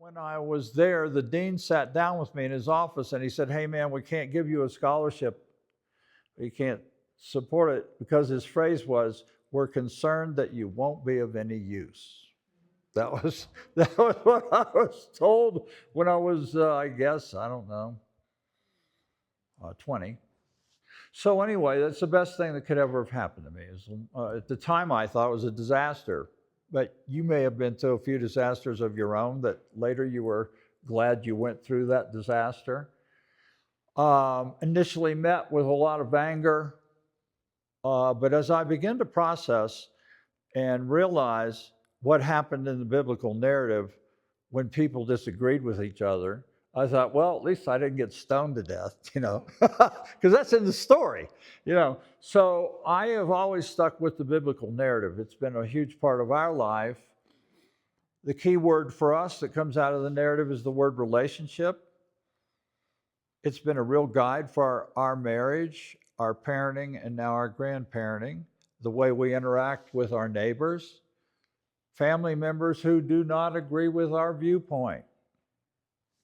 When I was there, the dean sat down with me in his office and he said, "Hey man, we can't give you a scholarship. We can't support it," because his phrase was, "We're concerned that you won't be of any use." That was what I was told when I was, I guess, I don't know, 20. So anyway, that's the best thing that could ever have happened to me. At the time, I thought it was a disaster. But you may have been through a few disasters of your own that later you were glad you went through that disaster. Initially met with a lot of anger. But as I began to process and realize what happened in the biblical narrative when people disagreed with each other, I thought, well, at least I didn't get stoned to death, because that's in the story, So I have always stuck with the biblical narrative. It's been a huge part of our life. The key word for us that comes out of the narrative is the word relationship. It's been a real guide for our marriage, our parenting, and now our grandparenting, the way we interact with our neighbors, family members who do not agree with our viewpoint.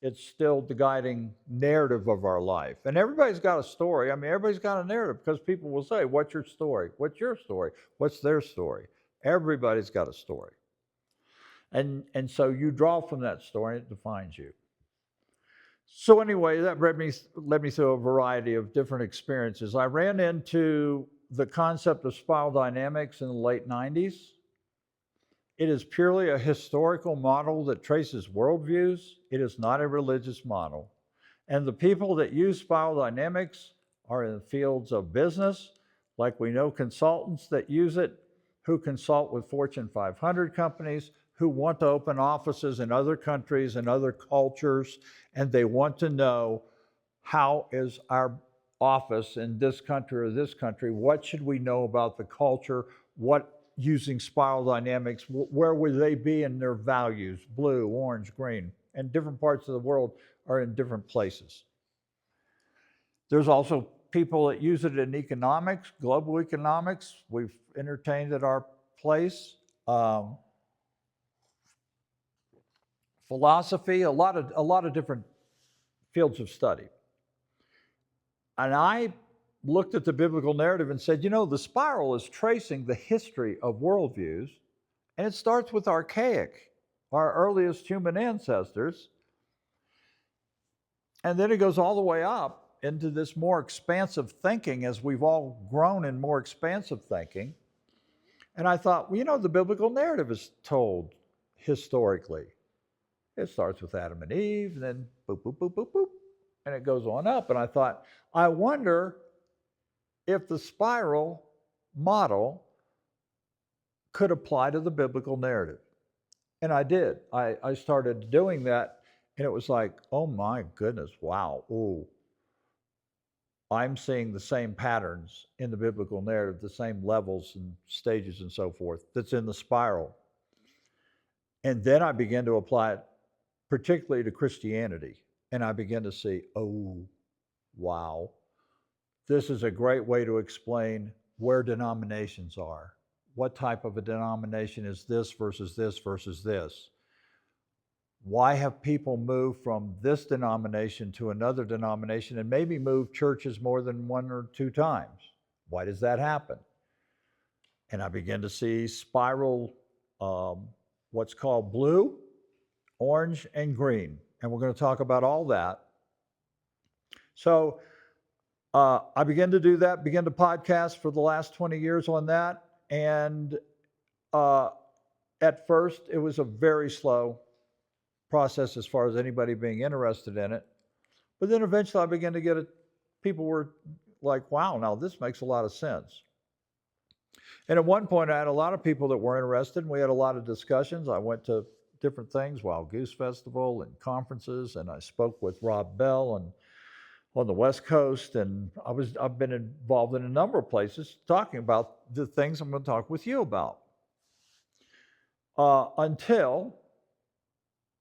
It's still the guiding narrative of our life. And everybody's got a story. I mean, everybody's got a narrative because people will say, "What's your story? What's your story? What's their story?" Everybody's got a story. And so you draw from that story and it defines you. So anyway, that led me through a variety of different experiences. I ran into the concept of spiral dynamics in the late 90s. It is purely a historical model that traces worldviews. It is not a religious model. And the people that use spiral dynamics are in the fields of business, like we know consultants that use it, who consult with Fortune 500 companies, who want to open offices in other countries and other cultures, and they want to know, how is our office in this country or this country? What should we know about the culture? What, using spiral dynamics, where would they be in their values? Blue, orange, green. And different parts of the world are in different places. There's also people that use it in economics, global economics. We've entertained at our place. Philosophy, a lot of different fields of study. And I looked at the biblical narrative and said, the spiral is tracing the history of worldviews, and it starts with archaic, our earliest human ancestors, and then it goes all the way up into this more expansive thinking as we've all grown in more expansive thinking. And I thought, the biblical narrative is told historically. It starts with Adam and Eve, and then boop, boop, boop, boop, boop, and it goes on up. And I thought, I wonder if the spiral model could apply to the biblical narrative. And I did. I started doing that, and it was like, oh my goodness, wow, ooh. I'm seeing the same patterns in the biblical narrative, the same levels and stages and so forth that's in the spiral. And then I began to apply it particularly to Christianity. And I began to see, oh, wow. This is a great way to explain where denominations are. What type of a denomination is this versus this versus this? Why have people moved from this denomination to another denomination and maybe moved churches more than one or two times? Why does that happen? And I began to see spiral, what's called blue, orange, and green. And we're going to talk about all that. So I began to do that, began to podcast for the last 20 years on that. And at first, it was a very slow process as far as anybody being interested in it. But then eventually I began to get it. People were like, wow, now this makes a lot of sense. And at one point, I had a lot of people that were interested, and we had a lot of discussions. I went to different things, Wild Goose Festival and conferences, and I spoke with Rob Bell and on the West Coast, and I've been involved in a number of places talking about the things I'm going to talk with you about. Until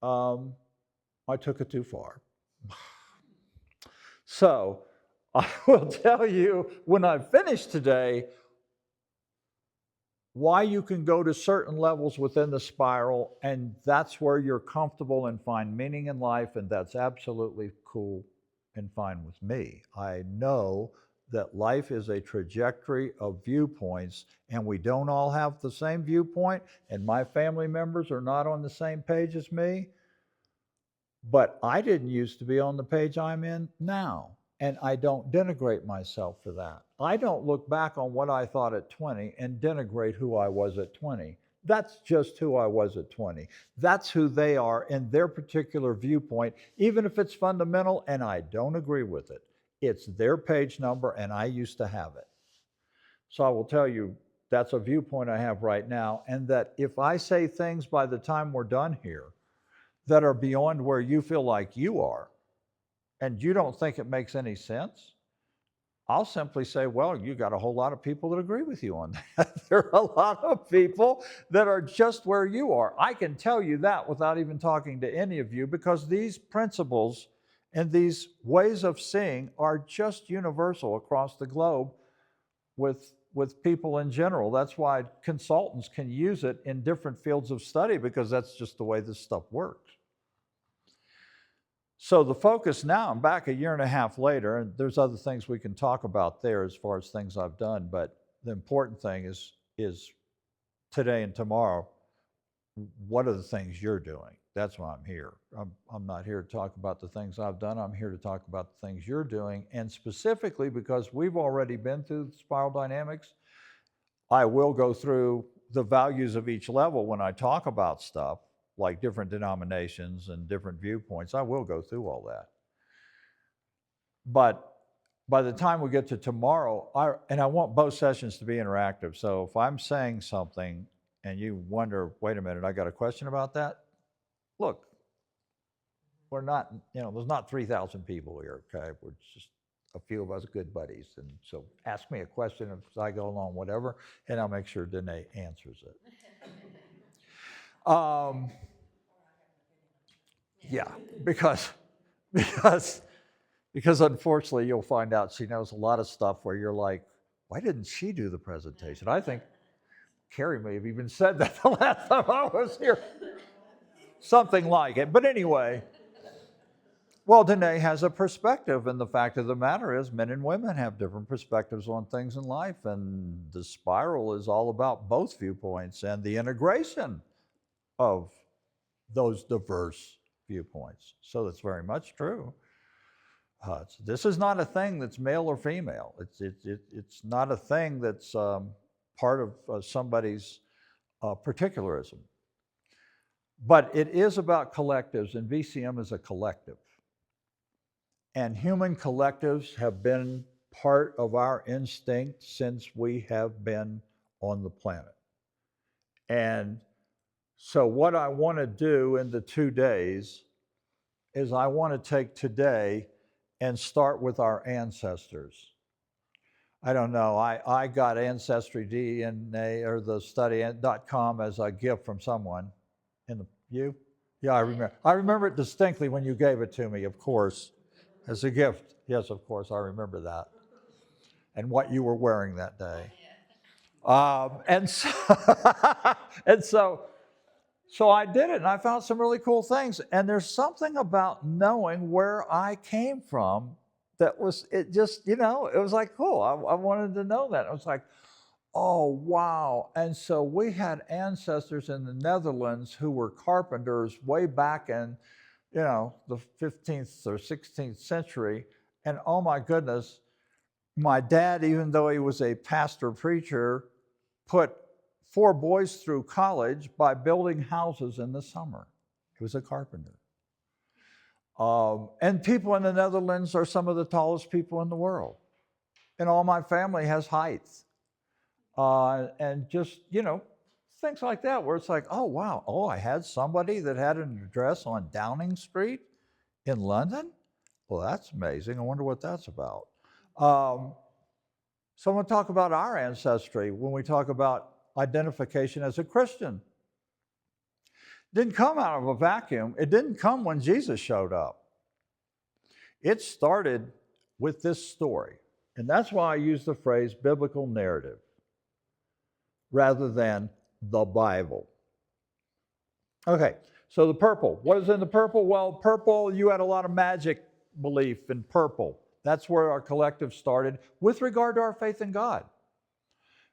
I took it too far. So I will tell you, when I finish today, why you can go to certain levels within the spiral, and that's where you're comfortable and find meaning in life, and that's absolutely cool and fine with me. I know that life is a trajectory of viewpoints, and we don't all have the same viewpoint, and my family members are not on the same page as me, but I didn't used to be on the page I'm in now. And I don't denigrate myself for that. I don't look back on what I thought at 20 and denigrate who I was at 20. That's just who I was at 20. That's who they are in their particular viewpoint, even if it's fundamental and I don't agree with it. It's their page number and I used to have it. So I will tell you, that's a viewpoint I have right now. And that if I say things by the time we're done here that are beyond where you feel like you are, and you don't think it makes any sense, I'll simply say, well, you got a whole lot of people that agree with you on that. There are a lot of people that are just where you are. I can tell you that without even talking to any of you, because these principles and these ways of seeing are just universal across the globe with people in general. That's why consultants can use it in different fields of study, because that's just the way this stuff works. So the focus now, I'm back a year and a half later, and there's other things we can talk about there as far as things I've done, but the important thing is today and tomorrow, what are the things you're doing? That's why I'm here. I'm not here to talk about the things I've done. I'm here to talk about the things you're doing, and specifically because we've already been through spiral dynamics, I will go through the values of each level when I talk about stuff, like different denominations and different viewpoints. I will go through all that. But by the time we get to tomorrow, I want both sessions to be interactive. So if I'm saying something and you wonder, wait a minute, I got a question about that? Look, we're not, there's not 3,000 people here, okay? We're just a few of us good buddies. And so ask me a question as I go along, whatever, and I'll make sure Danae answers it. Yeah, because unfortunately you'll find out she knows a lot of stuff where you're like, why didn't she do the presentation? I think Carrie may have even said that the last time I was here. Something like it. But anyway, well, Danae has a perspective, and the fact of the matter is men and women have different perspectives on things in life, and the spiral is all about both viewpoints and the integration of those diverse viewpoints. So that's very much true. This is not a thing that's male or female. It's not a thing that's part of somebody's particularism. But it is about collectives, and VCM is a collective. And human collectives have been part of our instinct since we have been on the planet. And so what I want to do in the 2 days is I want to take today and start with our ancestors. I don't know, I got Ancestry DNA or the study.com as a gift from someone. You? Yeah, I remember it distinctly when you gave it to me, of course, as a gift. Yes, of course, I remember that. And what you were wearing that day. And so I did it, and I found some really cool things. And there's something about knowing where I came from that was, it was like, cool. I wanted to know that. I was like, oh, wow. And so we had ancestors in the Netherlands who were carpenters way back in, the 15th or 16th century. And oh my goodness, my dad, even though he was a pastor preacher, put 4 boys through college by building houses in the summer. He was a carpenter. And people in the Netherlands are some of the tallest people in the world. And all my family has height. And just, things like that where it's like, oh, wow. Oh, I had somebody that had an address on Downing Street in London? Well, that's amazing. I wonder what that's about. So I want to talk about our ancestry when we talk about identification as a Christian. It didn't come out of a vacuum. It didn't come when Jesus showed up. It started with this story. And that's why I use the phrase biblical narrative. rather than the Bible. Okay, so the purple. What is in the purple? Well, purple, you had a lot of magic belief in purple. That's where our collective started with regard to our faith in God.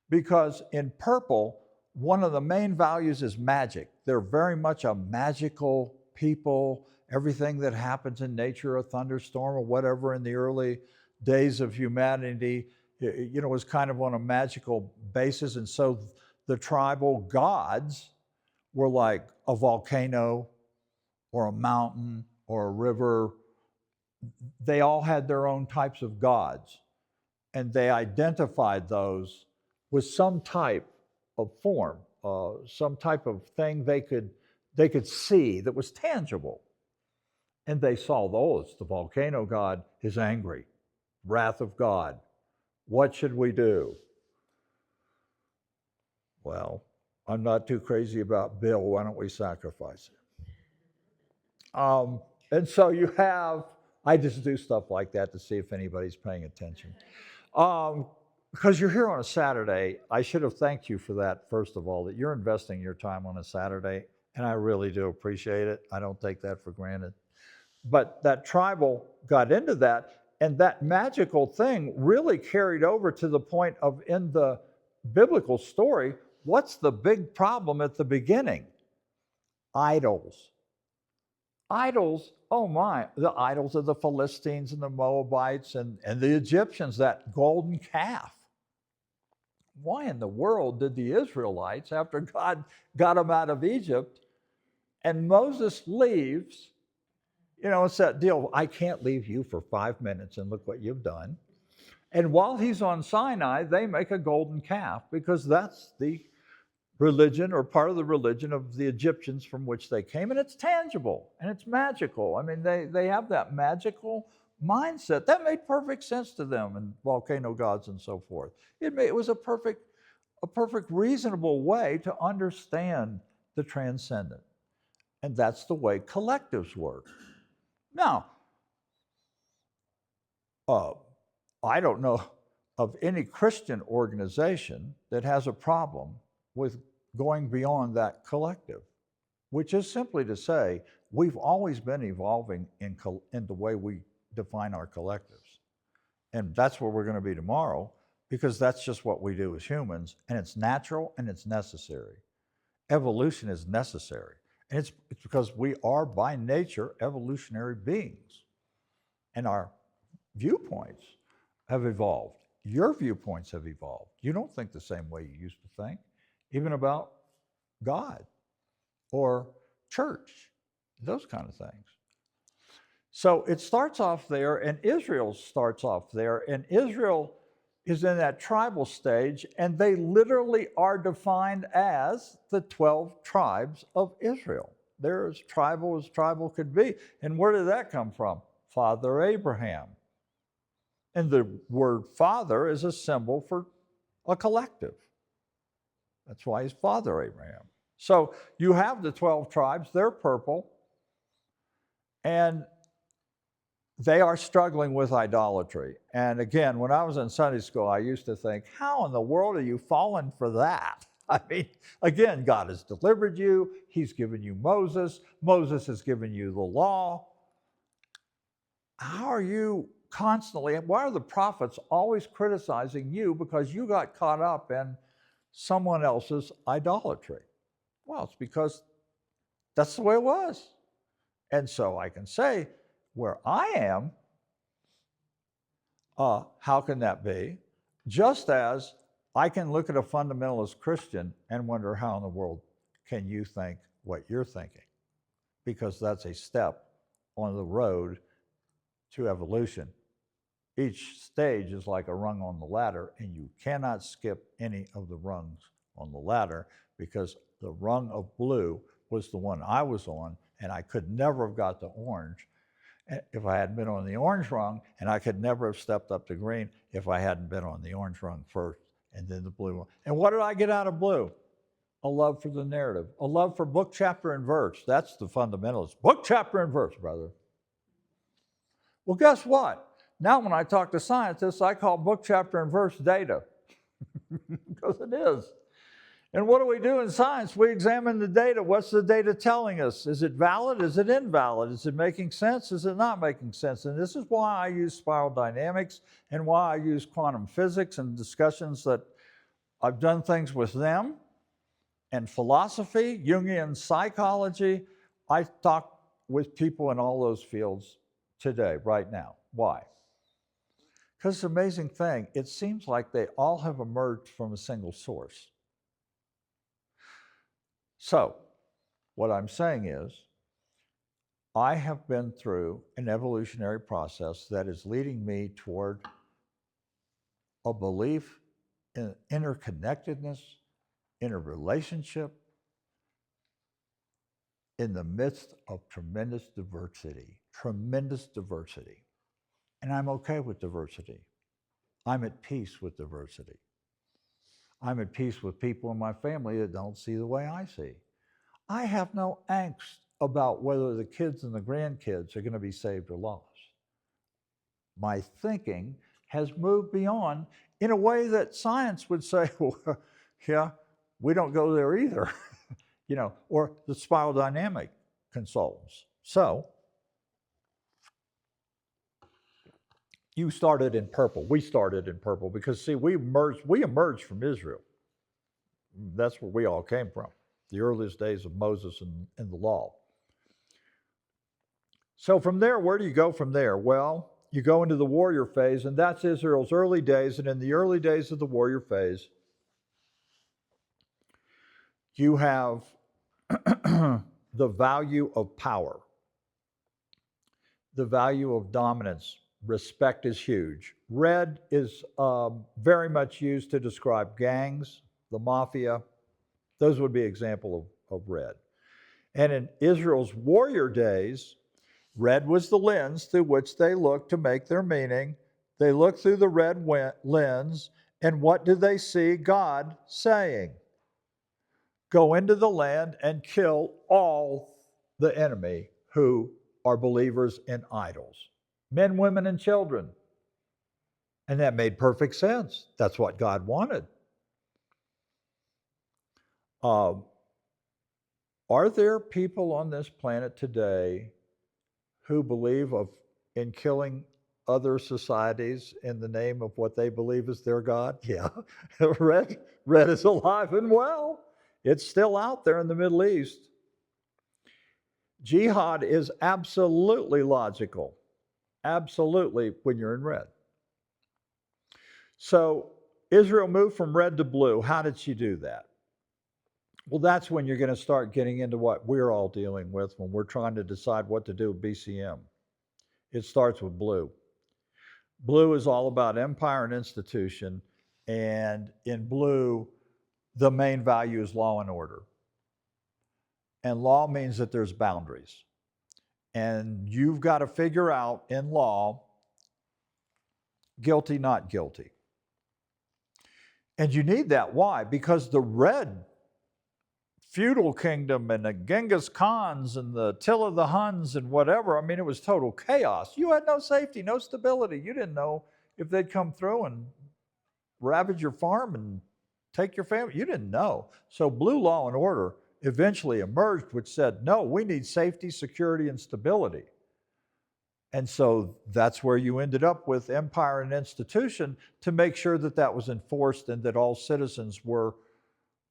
Because in purple, one of the main values is magic. They're very much a magical people. Everything that happens in nature, a thunderstorm or whatever in the early days of humanity, was kind of on a magical basis. And so the tribal gods were like a volcano or a mountain or a river. They all had their own types of gods, and they identified those with some type of form, some type of thing they could see that was tangible. And they saw, it's the volcano god is angry, wrath of God. What should we do? Well, I'm not too crazy about Bill. Why don't we sacrifice him? And so I just do stuff like that to see if anybody's paying attention. Because you're here on a Saturday, I should have thanked you for that, first of all, that you're investing your time on a Saturday, and I really do appreciate it. I don't take that for granted. But that tribal got into that, and that magical thing really carried over to the point of, in the biblical story, what's the big problem at the beginning? Idols. Idols, oh my, the idols of the Philistines and the Moabites and the Egyptians, that golden calf. Why in the world did the Israelites, after God got them out of Egypt, and Moses leaves, it's that deal, I can't leave you for 5 minutes and look what you've done. And while he's on Sinai, they make a golden calf because that's the religion or part of the religion of the Egyptians from which they came, and it's tangible and it's magical. I mean, they have that magical mindset. That made perfect sense to them, and volcano gods and so forth. It was a perfect, reasonable way to understand the transcendent. And that's the way collectives work. Now, I don't know of any Christian organization that has a problem with going beyond that collective, which is simply to say, we've always been evolving in the way we define our collectives. And that's where we're going to be tomorrow, because that's just what we do as humans, and it's natural and it's necessary. Evolution is necessary. And it's because we are by nature evolutionary beings. And our viewpoints have evolved. Your viewpoints have evolved. You don't think the same way you used to think, even about God or church, those kind of things. So it starts off there, and Israel starts off there, and Israel is in that tribal stage, and they literally are defined as the 12 tribes of Israel. They're as tribal could be. And where did that come from? Father Abraham. And the word father is a symbol for a collective. That's why he's Father Abraham. So you have the 12 tribes, they're purple, and they are struggling with idolatry. And again, when I was in Sunday school, I used to think, how in the world are you falling for that? I mean, again, God has delivered you. He's given you Moses. Moses has given you the law. How are you why are the prophets always criticizing you because you got caught up in someone else's idolatry? Well, it's because that's the way it was. And so I can say, where I am, how can that be? Just as I can look at a fundamentalist Christian and wonder how in the world can you think what you're thinking? Because that's a step on the road to evolution. Each stage is like a rung on the ladder, and you cannot skip any of the rungs on the ladder, because the rung of blue was the one I was on, and I could never have got to orange if I hadn't been on the orange rung, and I could never have stepped up to green if I hadn't been on the orange rung first and then the blue one. And what did I get out of blue? A love for the narrative, a love for book, chapter, and verse. That's the fundamentalist. Book, chapter, and verse, brother. Well, guess what? Now when I talk to scientists, I call book, chapter, and verse data, because it is. And what do we do in science? We examine the data. What's the data telling us? Is it valid? Is it invalid? Is it making sense? Is it not making sense? And this is why I use spiral dynamics and why I use quantum physics and discussions that I've done things with them, and philosophy, Jungian psychology. I talk with people in all those fields today, right now. Why? Because it's an amazing thing. It seems like they all have emerged from a single source. So, what I'm saying is, I have been through an evolutionary process that is leading me toward a belief in interconnectedness, interrelationship, in the midst of tremendous diversity. And I'm okay with diversity. I'm at peace with diversity. I'm at peace with people in my family that don't see the way I see. I have no angst about whether the kids and the grandkids are going to be saved or lost. My thinking has moved beyond in a way that science would say, well, yeah, we don't go there either, or the spiral dynamic consultants. So, you started in purple. We started in purple because, see, we emerged from Israel. That's where we all came from, the earliest days of Moses and the law. So from there, where do you go from there? Well, you go into the warrior phase, and that's Israel's early days. And in the early days of the warrior phase, you have the value of power, the value of dominance. Respect is huge. Red is very much used to describe gangs, the mafia. Those would be example of red. And in Israel's warrior days, red was the lens through which they looked to make their meaning. They looked through the red lens, and what did they see God saying? Go into the land and kill all the enemy who are believers in idols. Men, women, and children. And that made perfect sense. That's what God wanted. Are there people on this planet today who believe in killing other societies in the name of what they believe is their God? Yeah. Red is alive and well. It's still out there in the Middle East. Jihad is absolutely logical. Absolutely, when you're in red. So Israel moved from red to blue. How did she do that? Well, that's when you're going to start getting into what we're all dealing with when we're trying to decide what to do with BCM. It starts with blue. Blue is all about empire and institution, and in blue, the main value is law and order. And law means that there's boundaries. And you've got to figure out in law, guilty, not guilty. And you need that. Why? Because the red feudal kingdom and the Genghis Khans and the Attila the Huns and whatever, I mean, it was total chaos. You had no safety, no stability. You didn't know if they'd come through and ravage your farm and take your family. You didn't know. So blue law and order eventually emerged, which said, no, we need safety, security, and stability. And so that's where you ended up with empire and institution to make sure that that was enforced and that all citizens were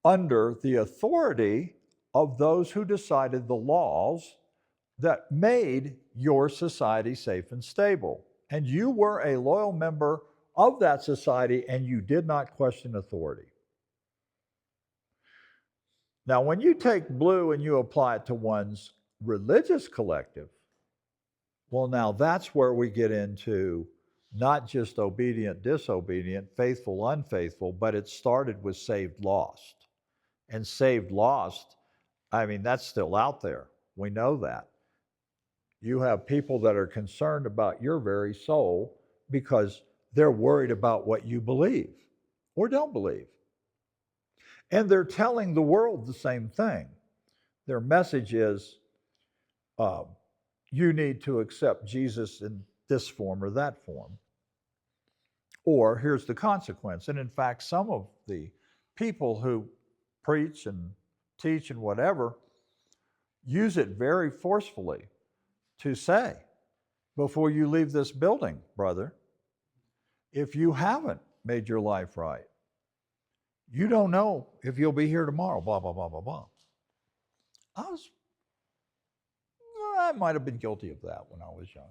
under the authority of those who decided the laws that made your society safe and stable. And you were a loyal member of that society and you did not question authority. Now, when you take blue and you apply it to one's religious collective, well, now that's where we get into not just obedient, disobedient, faithful, unfaithful, but it started with saved, lost. And saved, lost, I mean, that's still out there. We know that. You have people that are concerned about your very soul because they're worried about what you believe or don't believe. And they're telling the world the same thing. Their message is, you need to accept Jesus in this form or that form. Or here's the consequence. And in fact, some of the people who preach and teach and whatever, use it very forcefully to say, before you leave this building, brother, if you haven't made your life right, you don't know if you'll be here tomorrow, blah, blah, blah, blah, blah. I might have been guilty of that when I was young.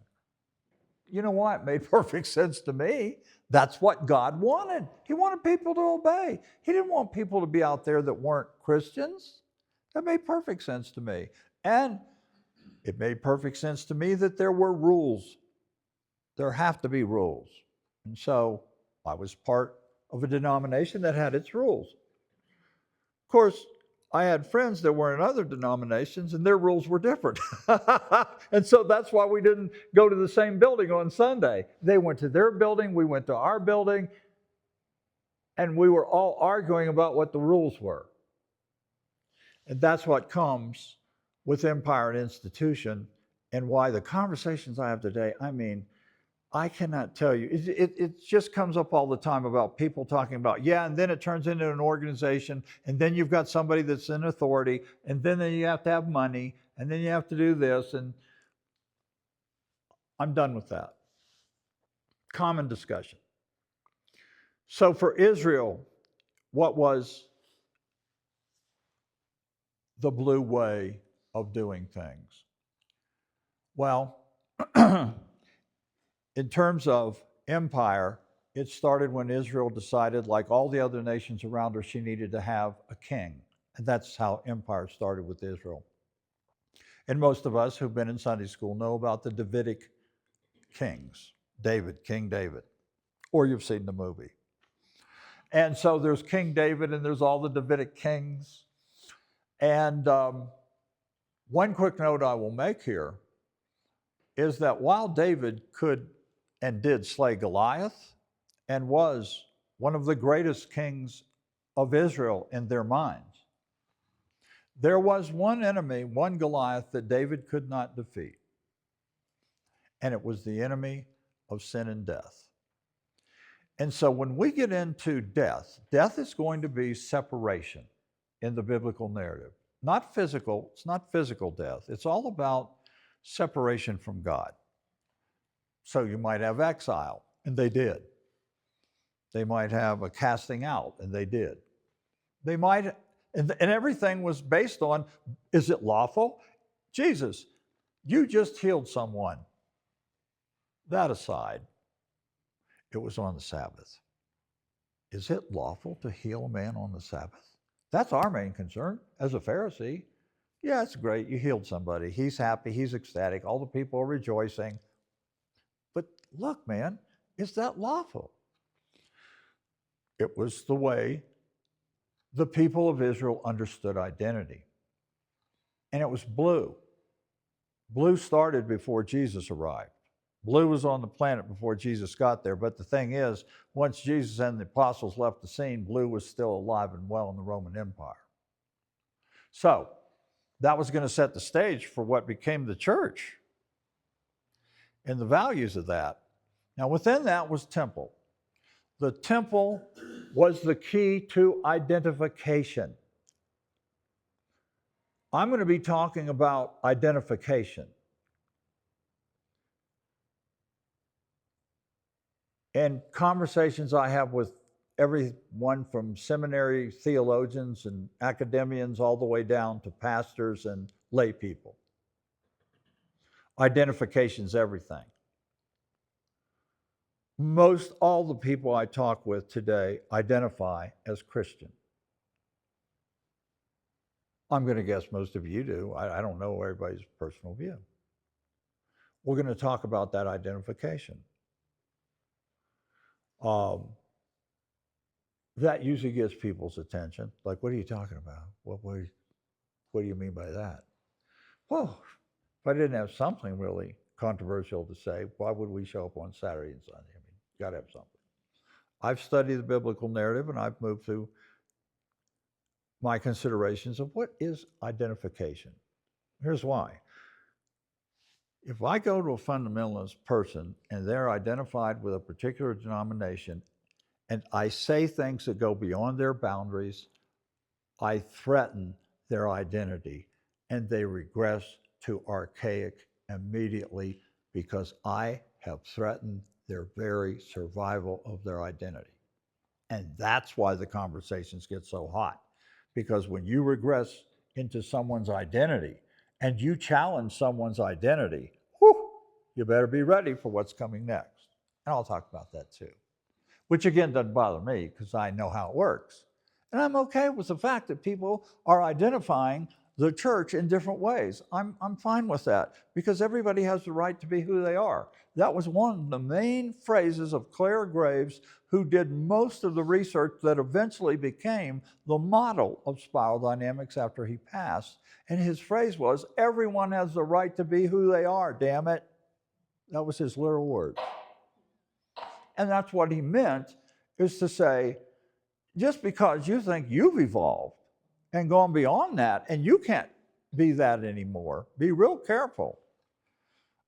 You know what? It made perfect sense to me. That's what God wanted. He wanted people to obey. He didn't want people to be out there that weren't Christians. That made perfect sense to me. And it made perfect sense to me that there were rules. There have to be rules. And so I was part of a denomination that had its rules. Of course, I had friends that were in other denominations and their rules were different. And so that's why we didn't go to the same building on Sunday. They went to their building, we went to our building, and we were all arguing about what the rules were. And that's what comes with empire and institution, and why the conversations I have today, I mean, I cannot tell you. It just comes up all the time about people talking about, yeah, and then it turns into an organization, and then you've got somebody that's in authority, and then you have to have money, and then you have to do this, and I'm done with that. Common discussion. So for Israel, what was the blue way of doing things? Well, in terms of empire, it started when Israel decided, like all the other nations around her, she needed to have a king. And that's how empire started with Israel. And most of us who've been in Sunday school know about the Davidic kings. David, King David. Or you've seen the movie. And so there's King David and there's all the Davidic kings. And one quick note I will make here is that while David could and did slay Goliath and was one of the greatest kings of Israel in their minds, there was one enemy, one Goliath, that David could not defeat. And it was the enemy of sin and death. And so when we get into death, death is going to be separation in the biblical narrative. Not physical, it's not physical death. It's all about separation from God. So you might have exile, and they did. They might have a casting out, and they did. They might, and everything was based on, is it lawful? Jesus, you just healed someone. That aside, it was on the Sabbath. Is it lawful to heal a man on the Sabbath? That's our main concern as a Pharisee. Yeah, it's great. You healed somebody. He's happy. He's ecstatic. All the people are rejoicing. But look, man, is that lawful? It was the way the people of Israel understood identity. And it was blue. Blue started before Jesus arrived. Blue was on the planet before Jesus got there. But the thing is, once Jesus and the apostles left the scene, blue was still alive and well in the Roman Empire. So that was going to set the stage for what became the church and the values of that. Now, within that was temple. The temple was the key to identification. I'm going to be talking about identification. And conversations I have with everyone from seminary theologians and academians all the way down to pastors and lay people. Identification's everything. Most all the people I talk with today identify as Christian. I'm going to guess most of you do. I don't know everybody's personal view. We're going to talk about that identification. That usually gets people's attention. Like, what are you talking about? What do you mean by that? Well, if I didn't have something really controversial to say, why would we show up on Saturday and Sunday? I mean, you got to have something. I've studied the biblical narrative and I've moved through my considerations of what is identification. Here's why. If I go to a fundamentalist person and they're identified with a particular denomination and I say things that go beyond their boundaries, I threaten their identity, and they regress to archaic immediately because I have threatened their very survival of their identity. And that's why the conversations get so hot. Because when you regress into someone's identity and you challenge someone's identity, whew, you better be ready for what's coming next. And I'll talk about that too. Which again doesn't bother me because I know how it works. And I'm okay with the fact that people are identifying the church in different ways. I'm fine with that because everybody has the right to be who they are. That was one of the main phrases of Clare Graves, who did most of the research that eventually became the model of spiral dynamics after he passed. And his phrase was, everyone has the right to be who they are, damn it. That was his literal words. And that's what he meant, is to say, just because you think you've evolved and gone beyond that, and you can't be that anymore, be real careful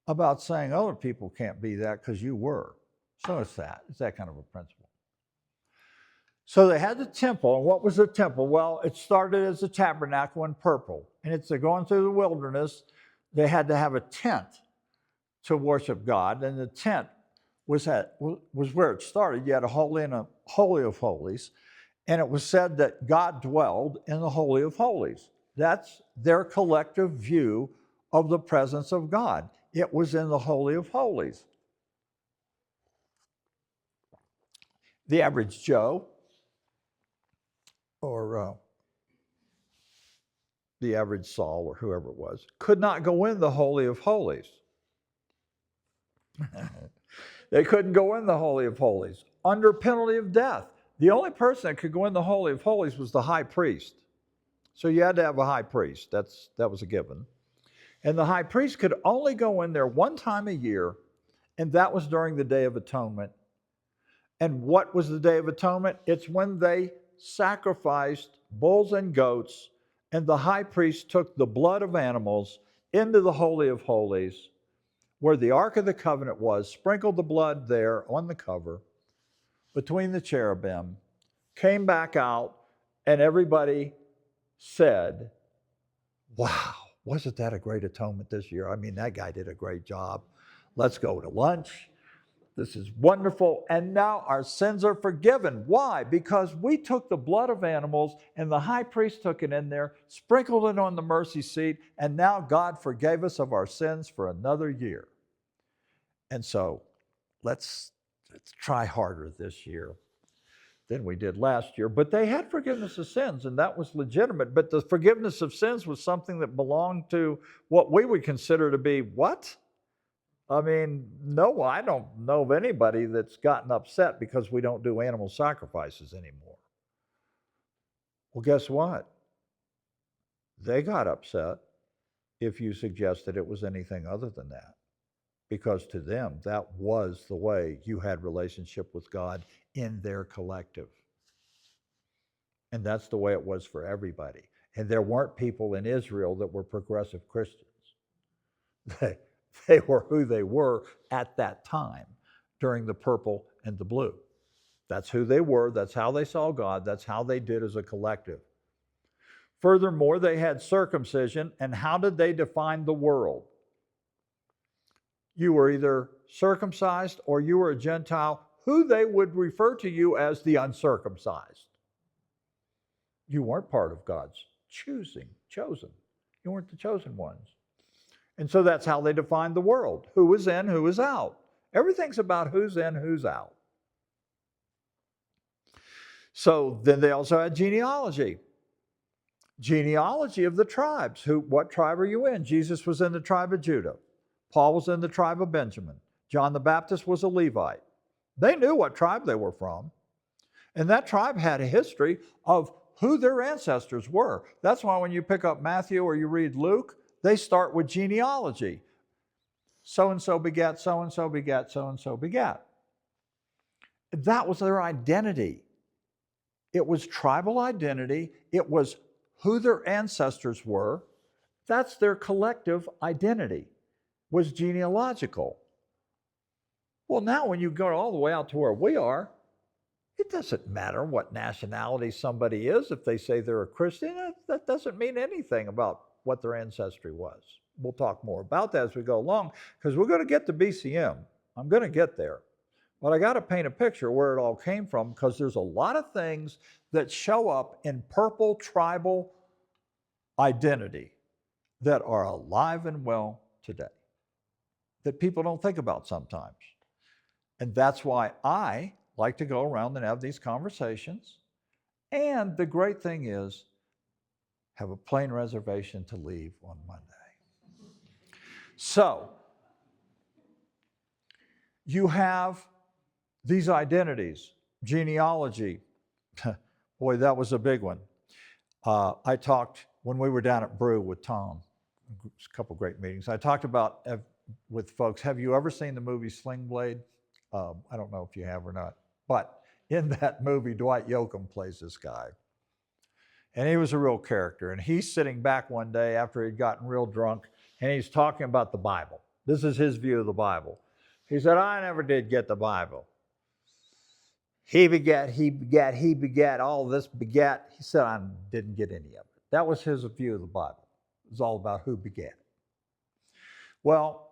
about saying other people can't be that because you were. So it's that kind of a principle. So they had the temple, and what was the temple? Well, it started as a tabernacle in purple, and they're going through the wilderness. They had to have a tent to worship God, and the tent was where it started. You had a holy and a holy of holies, and it was said that God dwelled in the Holy of Holies. That's their collective view of the presence of God. It was in the Holy of Holies. The average Joe, or the average Saul, or whoever it was, could not go in the Holy of Holies. They couldn't go in the Holy of Holies under penalty of death. The only person that could go in the Holy of Holies was the high priest. So you had to have a high priest. That was a given. And the high priest could only go in there one time a year, and that was during the Day of Atonement. And what was the Day of Atonement? It's when they sacrificed bulls and goats, and the high priest took the blood of animals into the Holy of Holies, where the Ark of the Covenant was, sprinkled the blood there on the cover between the cherubim, came back out, and everybody said, wow, wasn't that a great atonement this year? I mean, that guy did a great job. Let's go to lunch. This is wonderful. And now our sins are forgiven. Why? Because we took the blood of animals and the high priest took it in there, sprinkled it on the mercy seat, and now God forgave us of our sins for another year. And so let's try harder this year than we did last year. But they had forgiveness of sins, and that was legitimate. But the forgiveness of sins was something that belonged to what we would consider to be what? I mean, no, I don't know of anybody that's gotten upset because we don't do animal sacrifices anymore. Well, guess what? They got upset if you suggested it was anything other than that. Because to them, that was the way you had relationship with God in their collective. And that's the way it was for everybody. And there weren't people in Israel that were progressive Christians. They were who they were at that time during the purple and the blue. That's who they were. That's how they saw God. That's how they did as a collective. Furthermore, they had circumcision. And how did they define the world? You were either circumcised or you were a Gentile, who they would refer to you as the uncircumcised. You weren't part of God's chosen. You weren't the chosen ones. And so that's how they defined the world. Who is in, who is out. Everything's about who's in, who's out. So then they also had genealogy. Genealogy of the tribes. What tribe are you in? Jesus was in the tribe of Judah. Paul was in the tribe of Benjamin. John the Baptist was a Levite. They knew what tribe they were from. And that tribe had a history of who their ancestors were. That's why when you pick up Matthew or you read Luke, they start with genealogy. So-and-so begat, so-and-so begat, so-and-so begat. That was their identity. It was tribal identity. It was who their ancestors were. That's their collective identity, was genealogical. Well, now when you go all the way out to where we are, It doesn't matter what nationality somebody is if they say they're a Christian. That doesn't mean anything about what their ancestry was. We'll talk more about that as we go along because we're going to get to BCM. I'm going to get there. But I got to paint a picture where it all came from because there's a lot of things that show up in purple tribal identity that are alive and well today that people don't think about sometimes. And that's why I like to go around and have these conversations. And the great thing is, have a plane reservation to leave on Monday. So, you have these identities, genealogy. Boy, that was a big one. I talked when we were down at Brew with Tom, a couple great meetings. I talked about with folks, have you ever seen the movie Sling Blade? I don't know if you have or not, but in that movie, Dwight Yoakam plays this guy. And he was a real character. And he's sitting back one day after he'd gotten real drunk, and he's talking about the Bible. This is his view of the Bible. He said, I never did get the Bible. He begat, all this begat. He said, I didn't get any of it. That was his view of the Bible. It was all about who begat it. Well,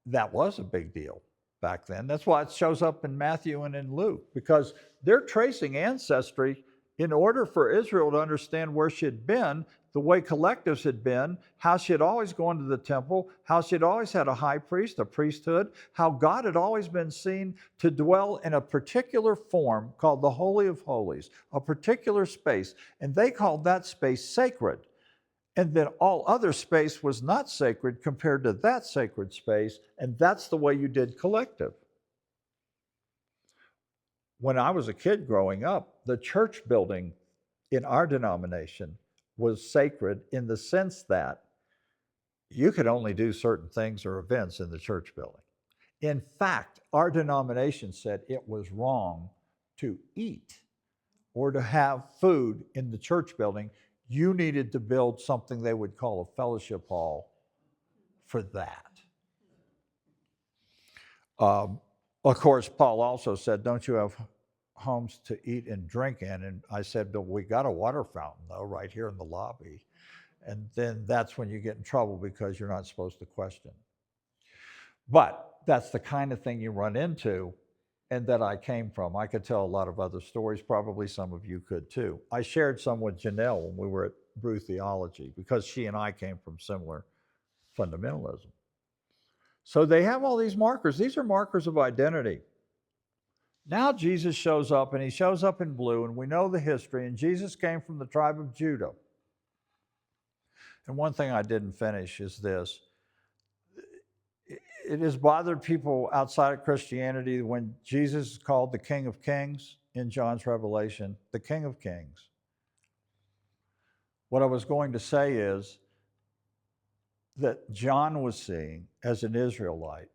that was a big deal back then. That's why it shows up in Matthew and in Luke, because they're tracing ancestry in order for Israel to understand where she had been, the way collectives had been, how she had always gone to the temple, how she had always had a high priest, a priesthood, how God had always been seen to dwell in a particular form called the Holy of Holies, a particular space, and they called that space sacred. And then all other space was not sacred compared to that sacred space, and that's the way you did collective. When I was a kid growing up, the church building in our denomination was sacred in the sense that you could only do certain things or events in the church building. In fact, our denomination said it was wrong to eat or to have food in the church building. You needed to build something they would call a fellowship hall for that. Of course, Paul also said, don't you have homes to eat and drink in? And I said, but we got a water fountain, though, right here in the lobby. And then that's when you get in trouble because you're not supposed to question. But that's the kind of thing you run into and that I came from. I could tell a lot of other stories. Probably some of you could too. I shared some with Janelle when we were at Brew Theology because she and I came from similar fundamentalism. So they have all these markers. These are markers of identity. Now Jesus shows up, and he shows up in blue, and we know the history, and Jesus came from the tribe of Judah. And one thing I didn't finish is this. It has bothered people outside of Christianity when Jesus is called the King of Kings in John's Revelation, the King of Kings. What I was going to say is that John was seeing, as an Israelite,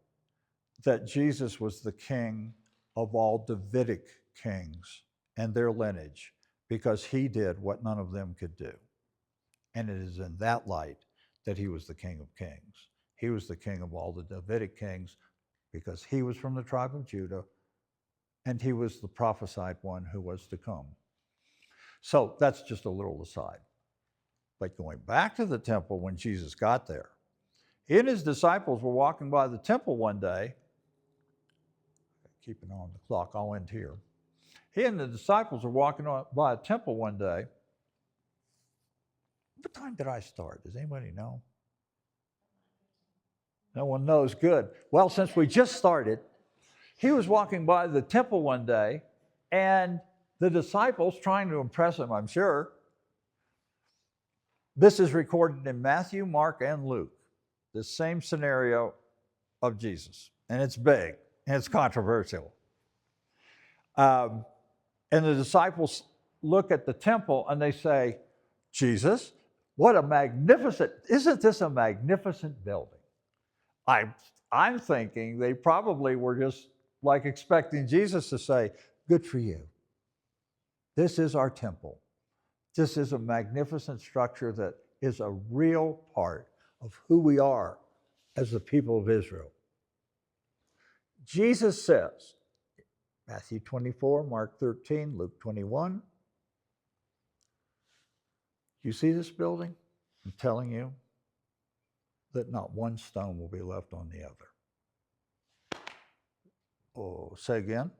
that Jesus was the king of all Davidic kings and their lineage because he did what none of them could do. And it is in that light that he was the King of Kings. He was the king of all the Davidic kings because he was from the tribe of Judah and he was the prophesied one who was to come. So that's just a little aside. But going back to the temple when Jesus got there, he and his disciples were walking by the temple one day. Keep an eye on the clock, I'll end here. He and the disciples were walking by a temple one day. What time did I start? Does anybody know? No one knows. Good. Well, since we just started, he was walking by the temple one day, and the disciples, trying to impress him, I'm sure. This is recorded in Matthew, Mark, and Luke. The same scenario of Jesus. And it's big, and it's controversial. And the disciples look at the temple, and they say, Jesus, what a magnificent, isn't this a magnificent building? I'm thinking they probably were just like expecting Jesus to say, good for you. This is our temple. This is a magnificent structure that is a real part of who we are as the people of Israel. Jesus says Matthew 24, Mark 13, Luke 21. You see this building? I'm telling you that not one stone will be left on the other. Oh, say again?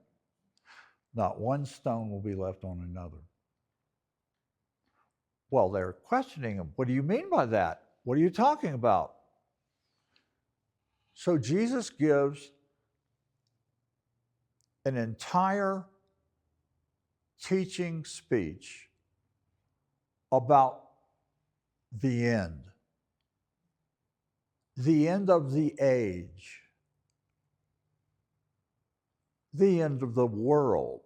Not one stone will be left on another. Well, they're questioning him. What do you mean by that? What are you talking about? So Jesus gives an entire teaching speech about the end of the age, the end of the world.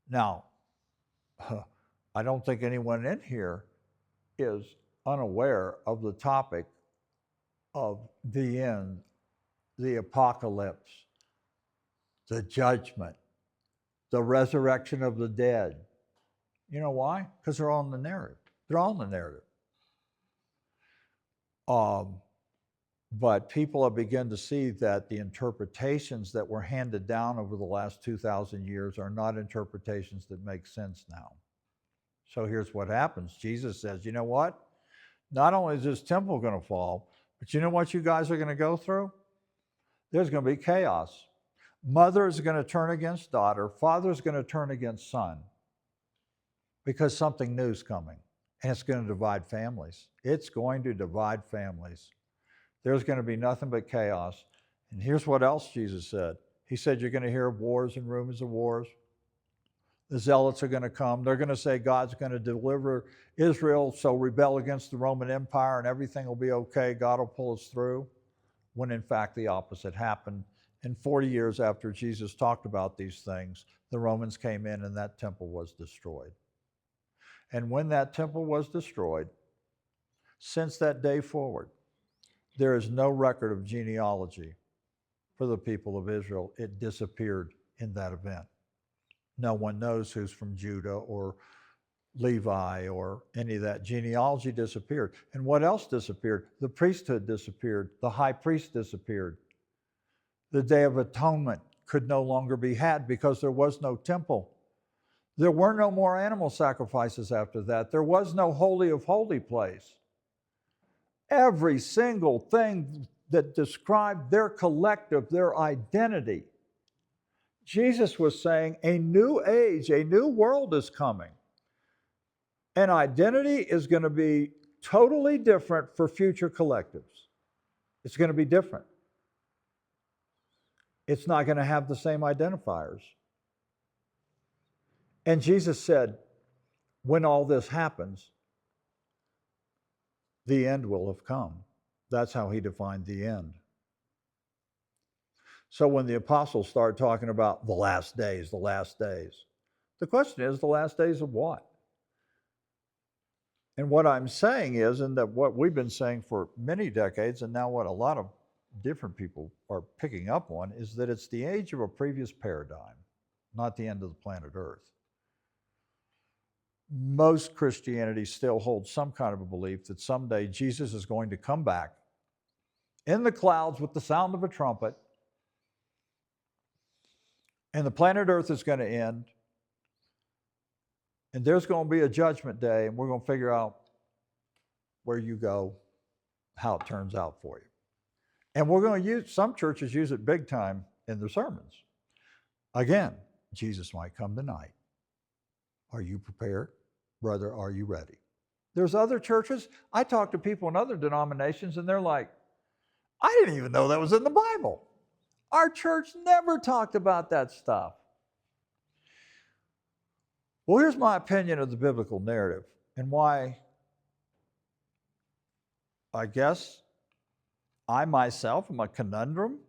Now, I don't think anyone in here is unaware of the topic of the end, the apocalypse, the judgment, the resurrection of the dead. You know why? Because they're all in the narrative. They're all in the narrative. But people have begun to see that the interpretations that were handed down over the last 2,000 years are not interpretations that make sense now. So here's what happens. Jesus says, you know what? Not only is this temple going to fall, but you know what you guys are going to go through? There's going to be chaos. Mother is going to turn against daughter. Father is going to turn against son. Because something new is coming. And it's going to divide families. It's going to divide families. There's going to be nothing but chaos. And here's what else Jesus said. He said, you're going to hear of wars and rumors of wars. The zealots are going to come. They're going to say God's going to deliver Israel, so rebel against the Roman Empire and everything will be okay. God will pull us through. When in fact the opposite happened. And 40 years after Jesus talked about these things, the Romans came in and that temple was destroyed. And when that temple was destroyed, since that day forward, there is no record of genealogy for the people of Israel. It disappeared in that event. No one knows who's from Judah or Levi or any of that. Genealogy disappeared. And what else disappeared? The priesthood disappeared. The high priest disappeared. The Day of Atonement could no longer be had because there was no temple. There were no more animal sacrifices after that. There was no Holy of Holy place. Every single thing that described their collective, their identity. Jesus was saying a new age, a new world is coming. And identity is going to be totally different for future collectives. It's going to be different. It's not going to have the same identifiers. And Jesus said, when all this happens, the end will have come. That's how he defined the end. So when the apostles start talking about the last days, the question is, the last days of what? And what I'm saying is, and that what we've been saying for many decades, and now what a lot of different people are picking up on, is that it's the age of a previous paradigm, not the end of the planet Earth. Most Christianity still holds some kind of a belief that someday Jesus is going to come back in the clouds with the sound of a trumpet, and the planet Earth is going to end, and there's going to be a judgment day, and we're going to figure out where you go, how it turns out for you. And we're going to use, some churches use it big time in their sermons. Again, Jesus might come tonight. Are you prepared? Brother, are you ready? There's other churches. I talk to people in other denominations and they're like, I didn't even know that was in the Bible. Our church never talked about that stuff. Well, here's my opinion of the biblical narrative and why I guess I myself am a conundrum.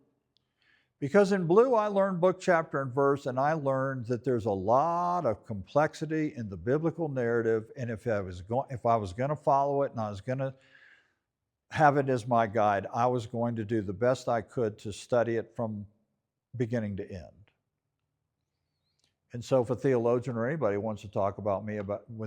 Because in blue, I learned book, chapter, and verse, and I learned that there's a lot of complexity in the biblical narrative, and if I was going to follow it and I was going to have it as my guide, I was going to do the best I could to study it from beginning to end. And so if a theologian or anybody wants to talk with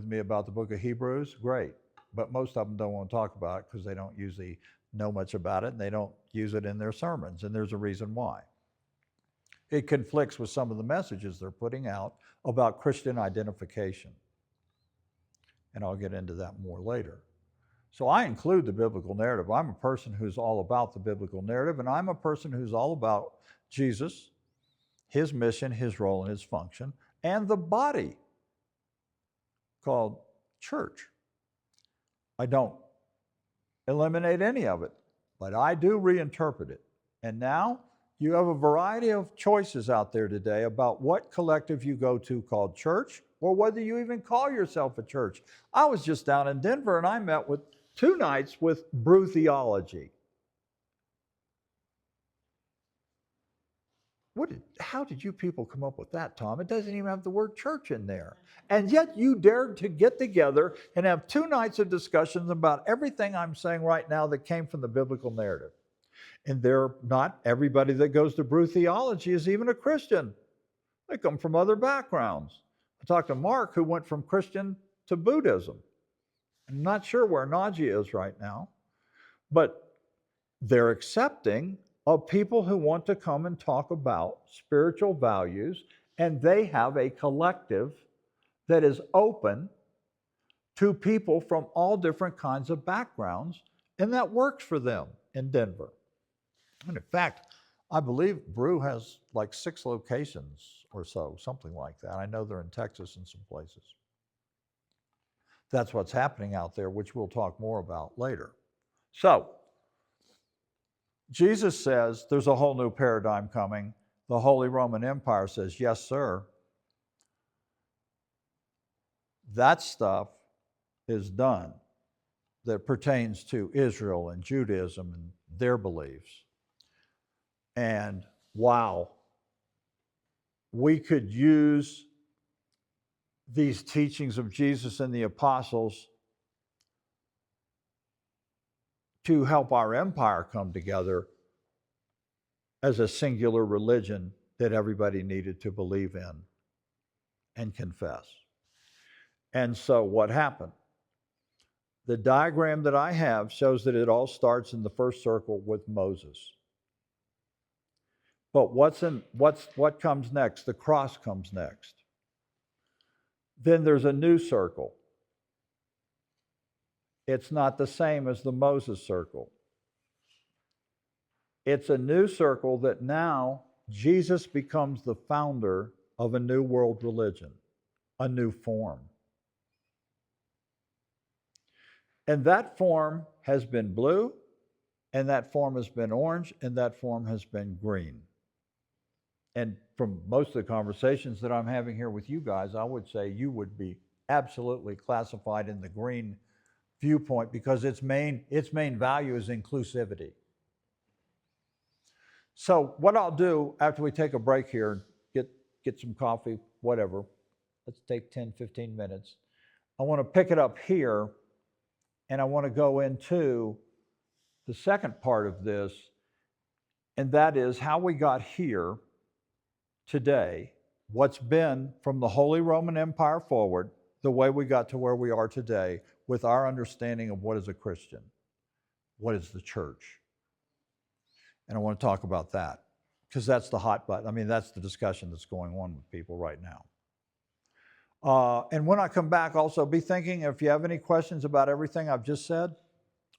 me about the book of Hebrews, great. But most of them don't want to talk about it because they don't usually know much about it, and they don't use it in their sermons, and there's a reason why. It conflicts with some of the messages they're putting out about Christian identification. And I'll get into that more later. So I include the biblical narrative. I'm a person who's all about the biblical narrative, and I'm a person who's all about Jesus, his mission, his role, and his function, and the body called church. I don't eliminate any of it, but I do reinterpret it. And now you have a variety of choices out there today about what collective you go to called church, or whether you even call yourself a church. I was just down in Denver, and I met with 2 nights with Brew Theology. How did you people come up with that, Tom? It doesn't even have the word church in there. And yet you dared to get together and have 2 nights of discussions about everything I'm saying right now that came from the biblical narrative. And not everybody that goes to Brew Theology is even a Christian. They come from other backgrounds. I talked to Mark, who went from Christian to Buddhism. I'm not sure where Najee is right now, but they're accepting of people who want to come and talk about spiritual values, and they have a collective that is open to people from all different kinds of backgrounds, and that works for them in Denver. And in fact, I believe Brew has like 6 locations or so, something like that. I know they're in Texas and some places. That's what's happening out there, which we'll talk more about later. So, Jesus says there's a whole new paradigm coming. The Holy Roman Empire says, yes, sir. That stuff is done that pertains to Israel and Judaism and their beliefs. And wow, we could use these teachings of Jesus and the apostles to help our empire come together as a singular religion that everybody needed to believe in and confess. And so what happened? The diagram that I have shows that it all starts in the first circle with Moses. But what comes next? The cross comes next. Then there's a new circle. It's not the same as the Moses circle. It's a new circle that now Jesus becomes the founder of a new world religion, a new form. And that form has been blue, and that form has been orange, and that form has been green. And from most of the conversations that I'm having here with you guys, I would say you would be absolutely classified in the green viewpoint because its main value is inclusivity. So what I'll do after we take a break here, get some coffee, whatever, let's take 10, 15 minutes. I want to pick it up here, and I want to go into the second part of this, and that is how we got here today, what's been from the Holy Roman Empire forward, the way we got to where we are today with our understanding of what is a Christian, what is the church. And I want to talk about that because that's the hot button. I mean, that's the discussion that's going on with people right now. And when I come back, also be thinking if you have any questions about everything I've just said,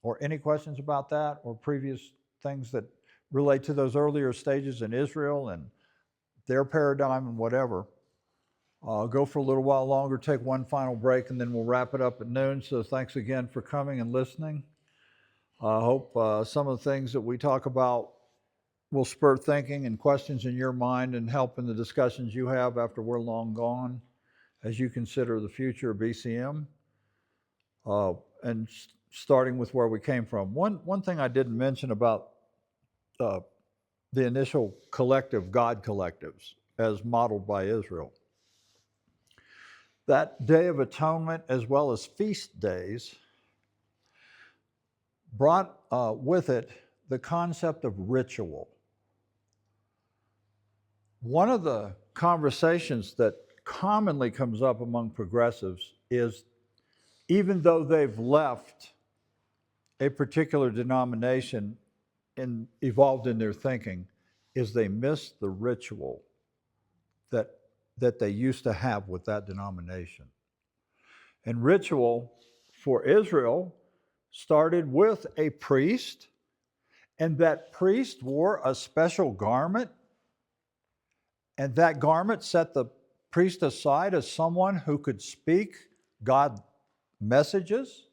or any questions about that, or previous things that relate to those earlier stages in Israel and their paradigm and whatever. I'll go for a little while longer, take one final break, and then we'll wrap it up at noon. So thanks again for coming and listening. I hope some of the things that we talk about will spur thinking and questions in your mind and help in the discussions you have after we're long gone as you consider the future of BCM and starting with where we came from. One thing I didn't mention about the initial collective, God collectives, as modeled by Israel. That Day of Atonement, as well as feast days, brought with it the concept of ritual. One of the conversations that commonly comes up among progressives is, even though they've left a particular denomination and evolved in their thinking, is they miss the ritual that they used to have with that denomination. And ritual for Israel started with a priest, and that priest wore a special garment, and that garment set the priest aside as someone who could speak God messages.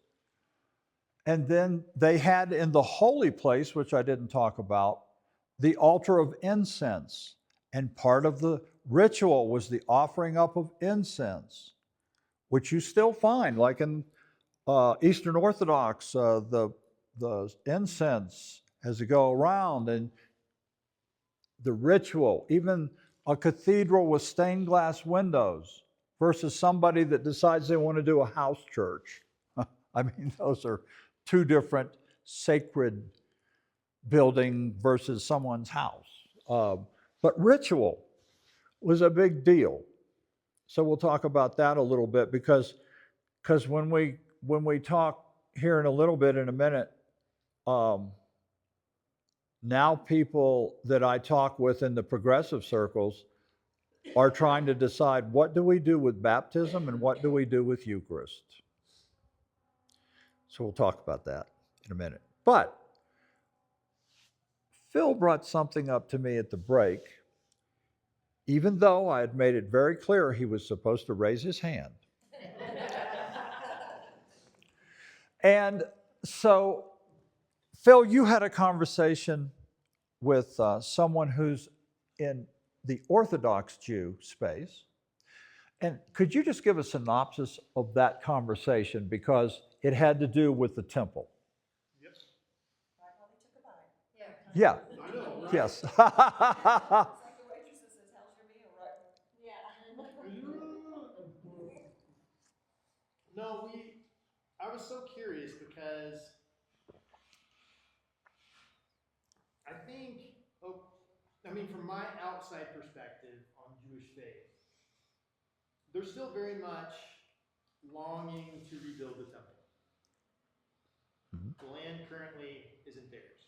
And then they had in the holy place, which I didn't talk about, the altar of incense. And part of the ritual was the offering up of incense, which you still find, like in Eastern Orthodox, the incense as you go around, and the ritual, even a cathedral with stained glass windows versus somebody that decides they want to do a house church. I mean, those are two different sacred building versus someone's house. But ritual was a big deal. So we'll talk about that a little bit because when we talk here in a little bit in a minute, now people that I talk with in the progressive circles are trying to decide, what do we do with baptism and what do we do with Eucharist? So we'll talk about that in a minute. But Phil brought something up to me at the break, even though I had made it very clear he was supposed to raise his hand. And so, Phil, you had a conversation with someone who's in the Orthodox Jew space. And could you just give a synopsis of that conversation, because it had to do with the temple? Yes. I probably took a bite. Yeah. Yeah. I know, right? Yes. It's like the waitress that says, "How's your meal?" Right? No, I was so curious because I think, from my outside perspective on Jewish faith, they're still very much longing to rebuild the temple. The land currently isn't theirs.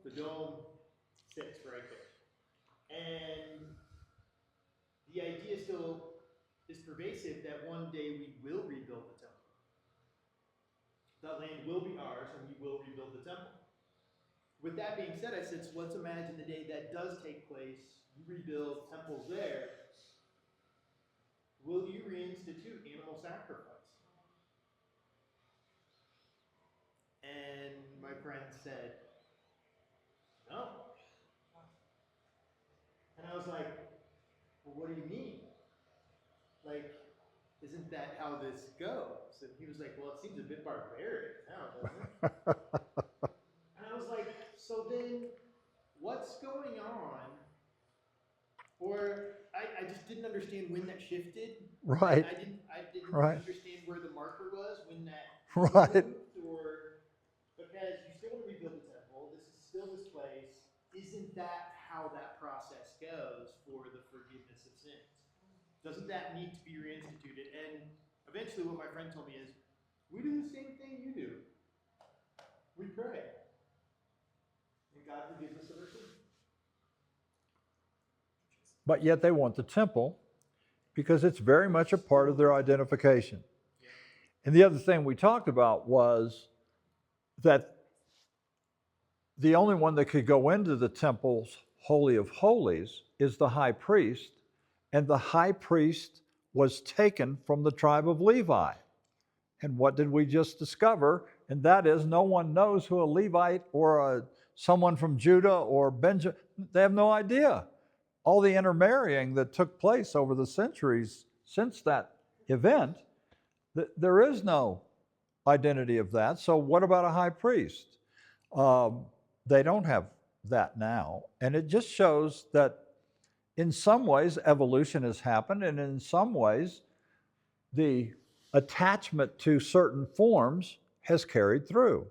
The dome sits right there. And the idea still is pervasive that one day we will rebuild the temple. That land will be ours and we will rebuild the temple. With that being said, I said, so let's imagine the day that does take place, you rebuild temples there. Will you reinstitute animal sacrifice? And my friend said, no. And I was like, well, what do you mean? Like, isn't that how this goes? And he was like, well, it seems a bit barbaric now, doesn't it? And I was like, so then what's going on? Or I just didn't understand when that shifted. Right. I didn't Right. understand where the marker was, when that Right. moved, or because you still want to rebuild the temple, this is still this place. Isn't that how that process goes for the forgiveness of sins? Doesn't that need to be reinstituted? And eventually what my friend told me is, we do the same thing you do. We pray. And God forgives us of our sins. But yet they want the temple because it's very much a part of their identification. Yeah. And the other thing we talked about was that the only one that could go into the temple's Holy of Holies is the high priest, and the high priest was taken from the tribe of Levi. And what did we just discover? And that is, no one knows who a Levite or someone from Judah or Benjamin, they have no idea. All the intermarrying that took place over the centuries since that event, there is no identity of that. So what about a high priest? They don't have that now. And it just shows that in some ways evolution has happened, and in some ways the attachment to certain forms has carried through.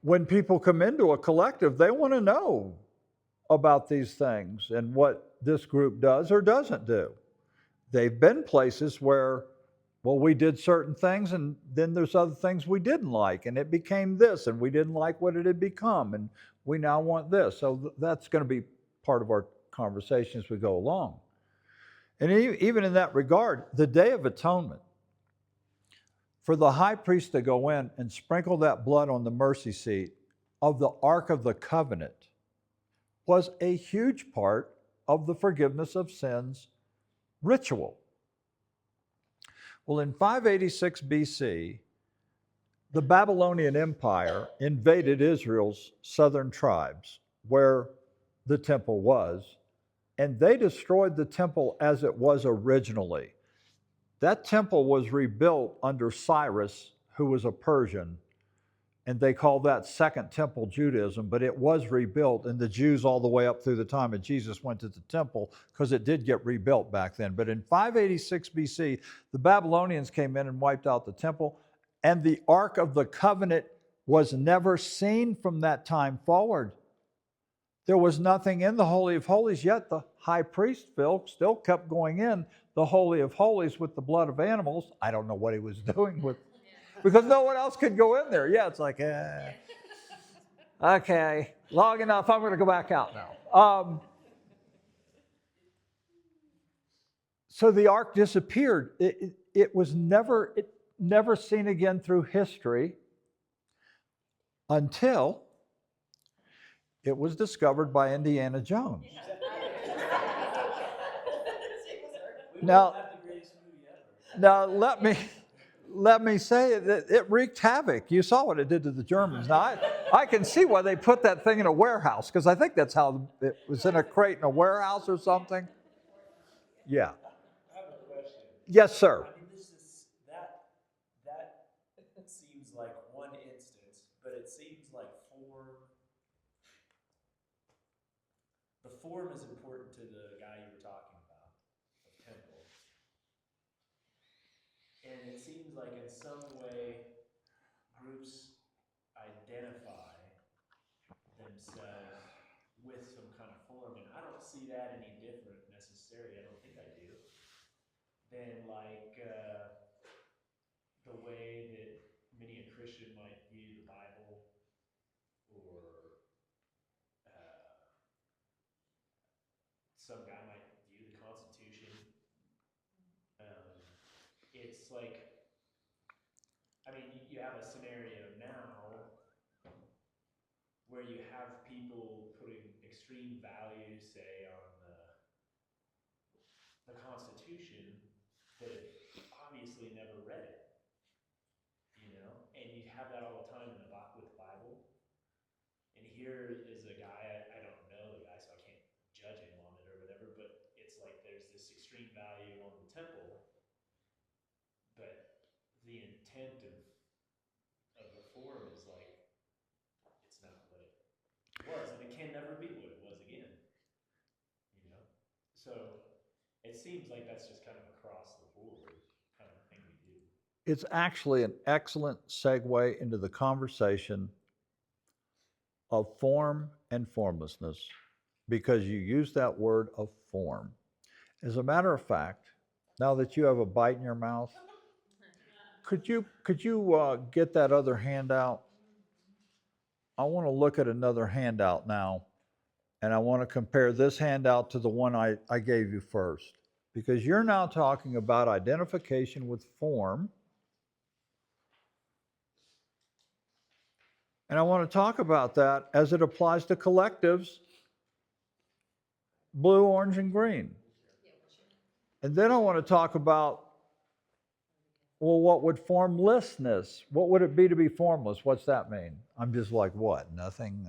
When people come into a collective, they want to know about these things and what this group does or doesn't do. They've been places where Well, we did certain things, and then there's other things we didn't like, and it became this, and we didn't like what it had become, and we now want this. So that's going to be part of our conversation as we go along. And even in that regard, the Day of Atonement, for the high priest to go in and sprinkle that blood on the mercy seat of the Ark of the Covenant was a huge part of the forgiveness of sins ritual. Well, in 586 BC, the Babylonian Empire invaded Israel's southern tribes where the temple was, and they destroyed the temple as it was originally. That temple was rebuilt under Cyrus, who was a Persian, and they call that Second Temple Judaism, but it was rebuilt, and the Jews all the way up through the time of Jesus went to the temple because it did get rebuilt back then. But in 586 BC, the Babylonians came in and wiped out the temple, and the Ark of the Covenant was never seen from that time forward. There was nothing in the Holy of Holies, yet the high priest, Phil, still kept going in the Holy of Holies with the blood of animals. I don't know what he was doing with, because no one else could go in there. Yeah, it's like, okay, long enough, I'm going to go back out now. So the ark disappeared. It was never seen again through history until it was discovered by Indiana Jones. Now, let me say that it wreaked havoc. You saw what it did to the Germans. Now, I can see why they put that thing in a warehouse, because I think that's how it was, in a crate in a warehouse or something. Yeah. I have a question. Yes, sir. I mean, that seems like one instance, but it seems like the form is important to the guy you were talking about, of temple. And it seems like in some way groups identify themselves with some kind of form, and I don't see that any different necessarily, I don't think I do, than like the way that many a Christian might view the Bible, or some guy might view the Constitution. It's like, I mean, you have a scenario now where you have people putting extreme value, say, on the Constitution that have obviously never read it, and you have that all the time with the Bible. And here is a guy, I don't know the guy, so I can't judge him on it or whatever, but it's like there's this extreme value on the temple, but the intent of the form is like, it's not what it was, and it can never be what it was again. So it seems like that's just kind of across the board kind of thing we do. It's actually an excellent segue into the conversation of form and formlessness, because you use that word of form. As a matter of fact, now that you have a bite in your mouth, could you get that other handout? I want to look at another handout now, and I want to compare this handout to the one I gave you first, because you're now talking about identification with form. And I want to talk about that as it applies to collectives, blue, orange, and green. And then I want to talk about, well, what would formlessness, what would it be to be formless? What's that mean? I'm just like, what? Nothing?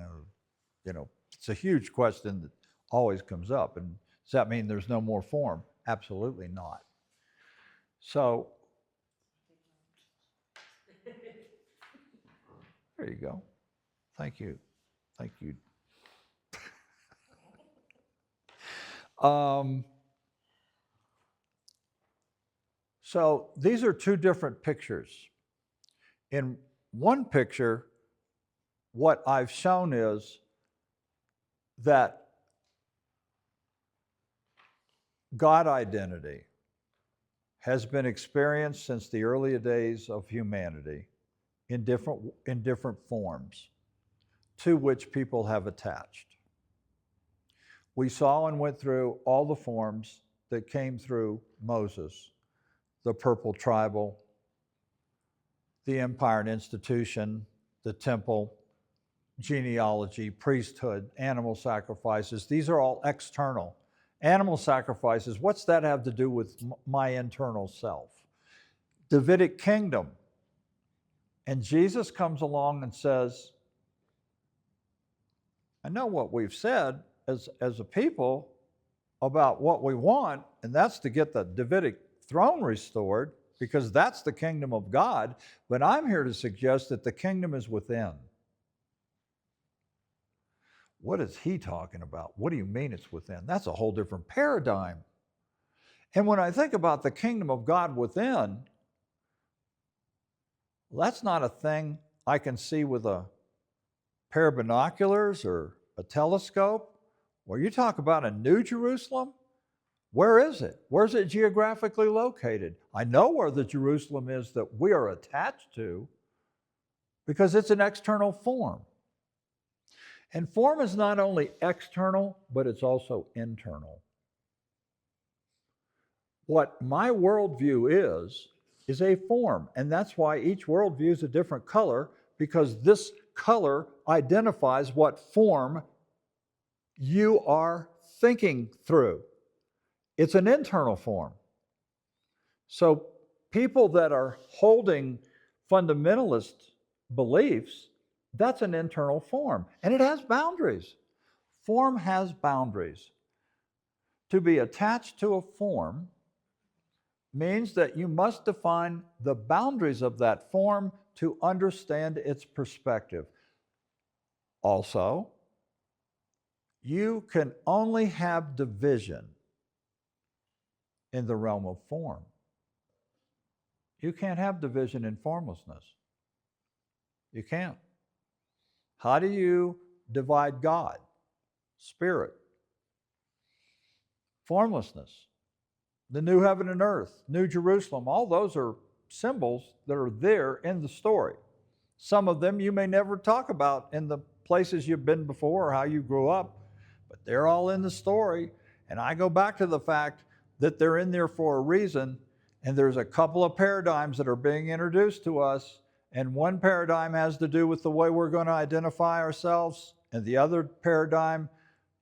It's a huge question that always comes up. And does that mean there's no more form? Absolutely not. So, there you go. Thank you. Thank you. So these are two different pictures. In one picture, what I've shown is that God identity has been experienced since the early days of humanity in different forms to which people have attached. We saw and went through all the forms that came through Moses, the purple tribal, the empire and institution, the temple, genealogy, priesthood, animal sacrifices. These are all external. Animal sacrifices, what's that have to do with my internal self? Davidic kingdom. And Jesus comes along and says, I know what we've said as a people about what we want, and that's to get the Davidic throne restored, because that's the kingdom of God. But I'm here to suggest that the kingdom is within. What is he talking about? What do you mean it's within? That's a whole different paradigm. And when I think about the kingdom of God within, that's not a thing I can see with a pair of binoculars or a telescope. When you talk about a new Jerusalem, where is it? Where's it geographically located? I know where the Jerusalem is that we are attached to, because it's an external form. And form is not only external, but it's also internal. What my worldview is a form. And that's why each worldview is a different color, because this color identifies what form you are thinking through. It's an internal form. So people that are holding fundamentalist beliefs, that's an internal form. And it has boundaries. Form has boundaries. To be attached to a form means that you must define the boundaries of that form to understand its perspective. Also, you can only have division in the realm of form. You can't have division in formlessness. You can't. How do you divide God? Spirit. Formlessness. The new heaven and earth, New Jerusalem, all those are symbols that are there in the story. Some of them you may never talk about in the places you've been before or how you grew up, but they're all in the story. And I go back to the fact that they're in there for a reason, and there's a couple of paradigms that are being introduced to us, and one paradigm has to do with the way we're going to identify ourselves, and the other paradigm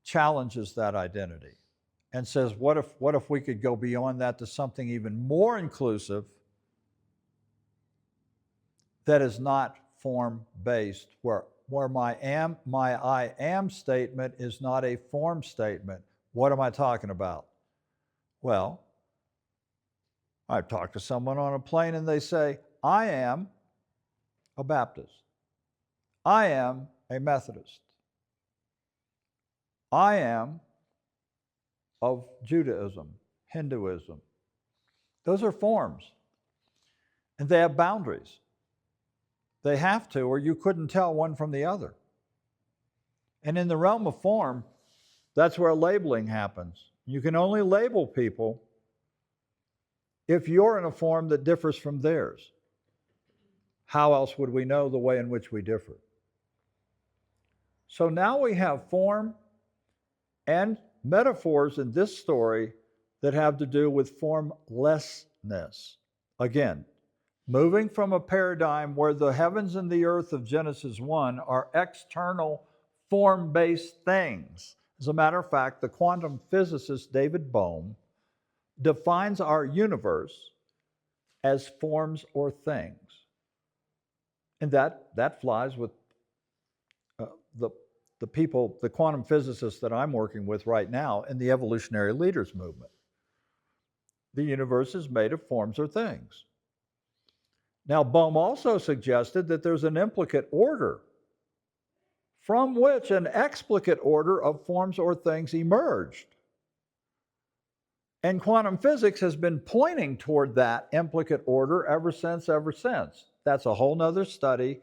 challenges that identity and says, what if we could go beyond that to something even more inclusive that is not form-based, where my I am statement is not a form statement. What am I talking about? Well, I've talked to someone on a plane and they say, I am a Baptist. I am a Methodist. I am of Judaism, Hinduism. Those are forms. And they have boundaries. They have to, or you couldn't tell one from the other. And in the realm of form, that's where labeling happens. You can only label people if you're in a form that differs from theirs. How else would we know the way in which we differ? So now we have form and metaphors in this story that have to do with formlessness. Again, moving from a paradigm where the heavens and the earth of Genesis 1 are external form-based things. As a matter of fact, the quantum physicist David Bohm defines our universe as forms or things. And that flies with the people, the quantum physicists that I'm working with right now in the evolutionary leaders movement. The universe is made of forms or things. Now, Bohm also suggested that there's an implicate order from which an explicate order of forms or things emerged. And quantum physics has been pointing toward that implicate order ever since. That's a whole nother study.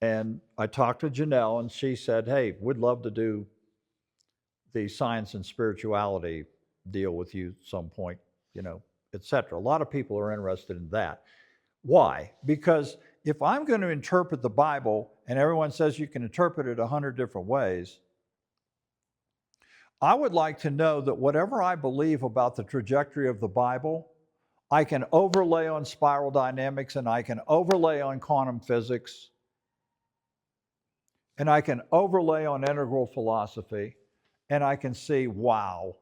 And I talked to Janelle and she said, hey, we'd love to do the science and spirituality deal with you at some point, etc. A lot of people are interested in that. Why? Because if I'm going to interpret the Bible and everyone says you can interpret it 100 different ways, I would like to know that whatever I believe about the trajectory of the Bible, I can overlay on spiral dynamics and I can overlay on quantum physics and I can overlay on integral philosophy and I can see, wow,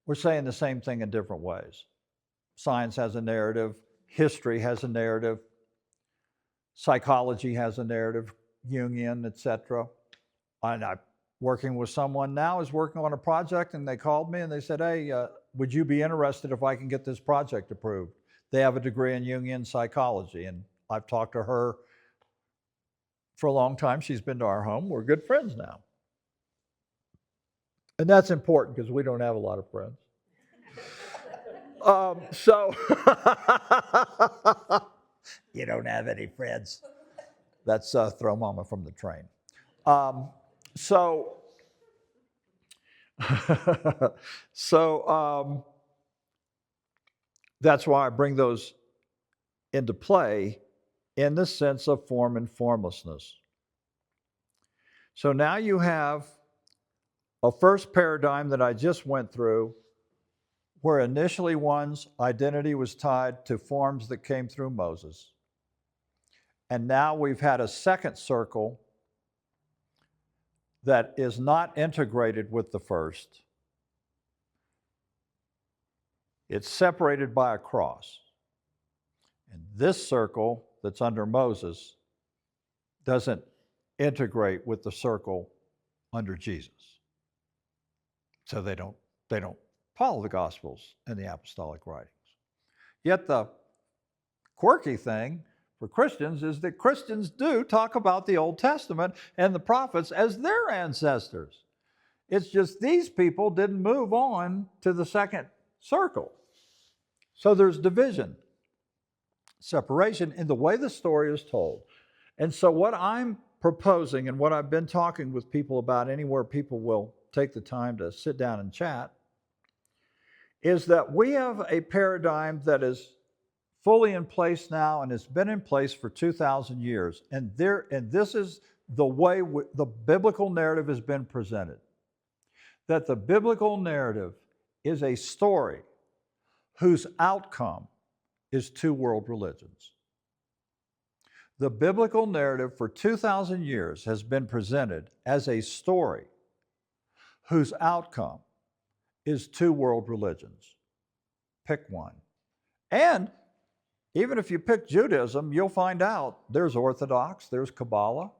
we're saying the same thing in different ways. Science has a narrative, history has a narrative, psychology has a narrative, Jungian, etc. And I'm working with someone now is working on a project, and they called me and they said, "Hey, would you be interested if I can get this project approved?" They have a degree in Jungian psychology, and I've talked to her for a long time. She's been to our home. We're good friends now, and that's important because we don't have a lot of friends. So you don't have any friends. That's throw mama from the train. So that's why I bring those into play in the sense of form and formlessness. So now you have a first paradigm that I just went through where initially one's identity was tied to forms that came through Moses. And now we've had a second circle that is not integrated with the first. It's separated by a cross. And this circle that's under Moses doesn't integrate with the circle under Jesus. So they don't follow the Gospels and the apostolic writings. Yet the quirky thing for Christians is that Christians do talk about the Old Testament and the prophets as their ancestors. It's just these people didn't move on to the second circle. So there's division, separation in the way the story is told. And so what I'm proposing and what I've been talking with people about anywhere people will take the time to sit down and chat is that we have a paradigm that is fully in place now and has been in place for 2,000 years. And this is the way the biblical narrative has been presented. That the biblical narrative is a story whose outcome is two world religions. The biblical narrative for 2,000 years has been presented as a story whose outcome is two world religions. Pick one. And even if you pick Judaism, you'll find out there's Orthodox, there's Kabbalah.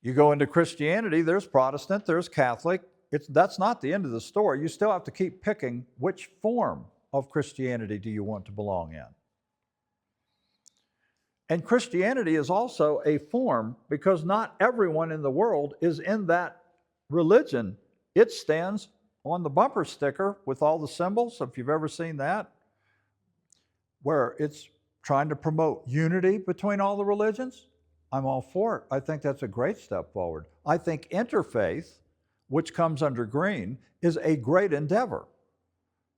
You go into Christianity, there's Protestant, there's Catholic. That's not the end of the story. You still have to keep picking which form of Christianity do you want to belong in. And Christianity is also a form because not everyone in the world is in that religion. It stands on the bumper sticker with all the symbols, if you've ever seen that, where it's trying to promote unity between all the religions. I'm all for it. I think that's a great step forward. I think interfaith, which comes under green, is a great endeavor.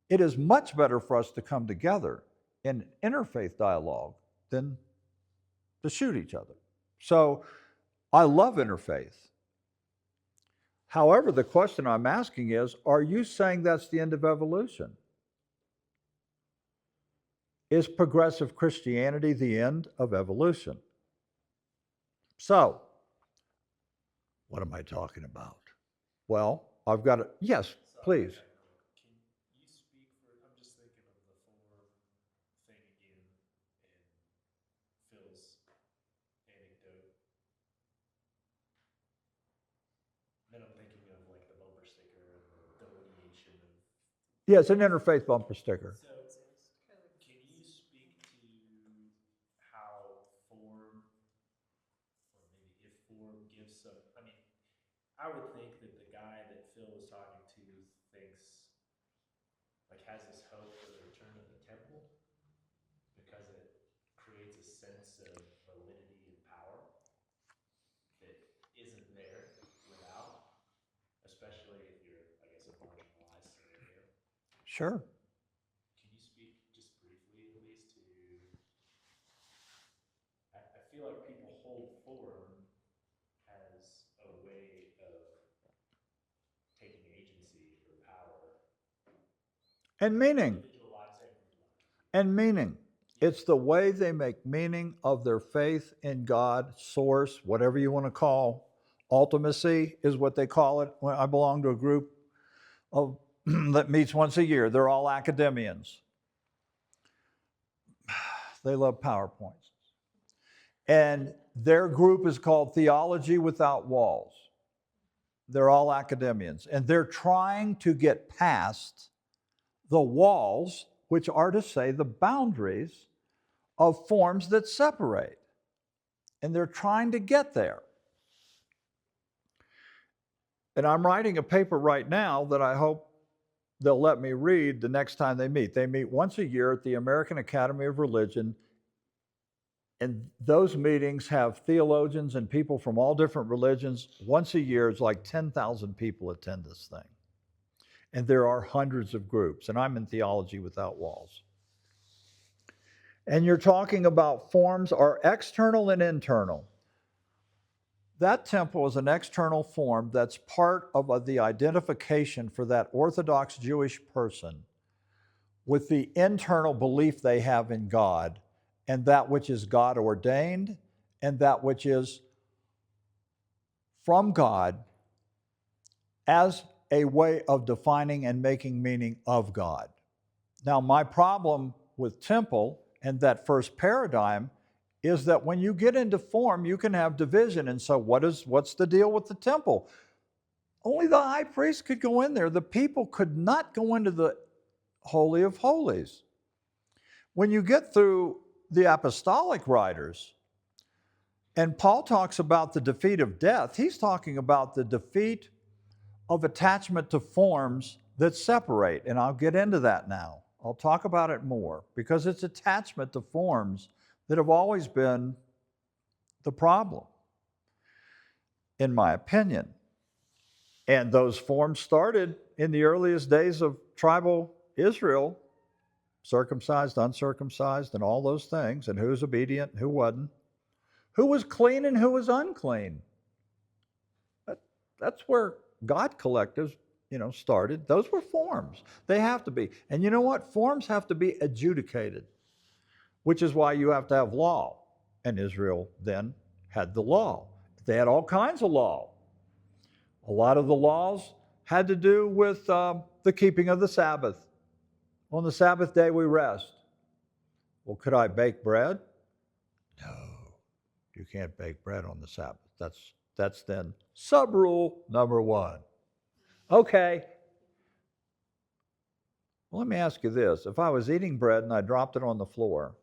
It is much better for us to come together in interfaith dialogue than to shoot each other. So I love interfaith. However, the question I'm asking is, are you saying that's the end of evolution? Is progressive Christianity the end of evolution? So, what am I talking about? Well, I've got it. Yes, please. Can you speak for, I'm just thinking of the form thing again and Phil's anecdote. Then I'm thinking of like the bumper sticker and the delineation of. Yeah, it's an interfaith bumper sticker. So, can you speak to how form, or maybe if form gives some, I mean, I would think that the guy that Phil was talking to thinks, like, has this hope for the return of the temple because it creates a sense of validity and power that isn't there without, especially if you're, I guess, a marginalized scenario. Sure. Can you speak just briefly, at least, to, I feel like people hold form as a way of taking agency or power, And meaning. individualizing life. And meaning. It's the way they make meaning of their faith in God, source, whatever you want to call. Ultimacy is what they call it. When I belong to a group of that meets once a year. They're all academians. They love PowerPoints. And their group is called Theology Without Walls. They're all academians. And they're trying to get past the walls, which are to say the boundaries of forms that separate. And they're trying to get there. And I'm writing a paper right now that I hope they'll let me read the next time they meet. They meet once a year at the American Academy of Religion. And those meetings have theologians and people from all different religions. Once a year, it's like 10,000 people attend this thing. And there are hundreds of groups. And I'm in Theology Without Walls. And you're talking about forms are external and internal. That temple is an external form that's part of the identification for that Orthodox Jewish person with the internal belief they have in God and that which is God ordained and that which is from God as a way of defining and making meaning of God. Now, my problem with temple and that first paradigm is that when you get into form, you can have division. And so what's the deal with the temple? Only the high priest could go in there. The people could not go into the Holy of Holies. When you get through the apostolic writers, and Paul talks about the defeat of death, he's talking about the defeat of attachment to forms that separate. And I'll get into that now. I'll talk about it more because it's attachment to forms that have always been the problem, in my opinion. And those forms started in the earliest days of tribal Israel, circumcised, uncircumcised, and all those things, and who's obedient, who wasn't, who was clean and who was unclean. That's where God collectives, started. Those were forms. They have to be. And you know what? Forms have to be adjudicated, which is why you have to have law. And Israel then had the law. They had all kinds of law. A lot of the laws had to do with the keeping of the Sabbath. On the Sabbath day, we rest. Well, could I bake bread? No, you can't bake bread on the Sabbath. That's then sub-rule number one. Okay. Well, let me ask you this. If I was eating bread and I dropped it on the floor,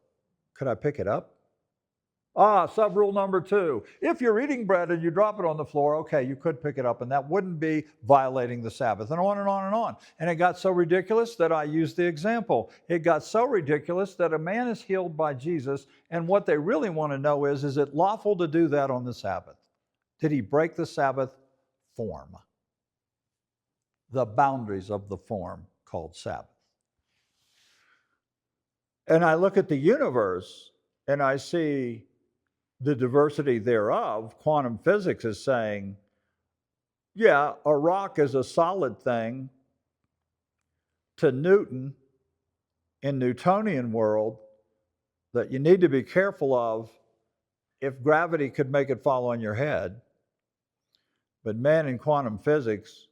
could I pick it up? Sub-rule number two. If you're eating bread and you drop it on the floor, okay, you could pick it up, and that wouldn't be violating the Sabbath, and on and on and on. And it got so ridiculous that I used the example. It got so ridiculous that a man is healed by Jesus, and what they really want to know is it lawful to do that on the Sabbath? Did he break the Sabbath form? The boundaries of the form called Sabbath. And I look at the universe, and I see the diversity thereof. Quantum physics is saying, yeah, a rock is a solid thing to Newton in Newtonian world that you need to be careful of if gravity could make it fall on your head. But man, in quantum physics,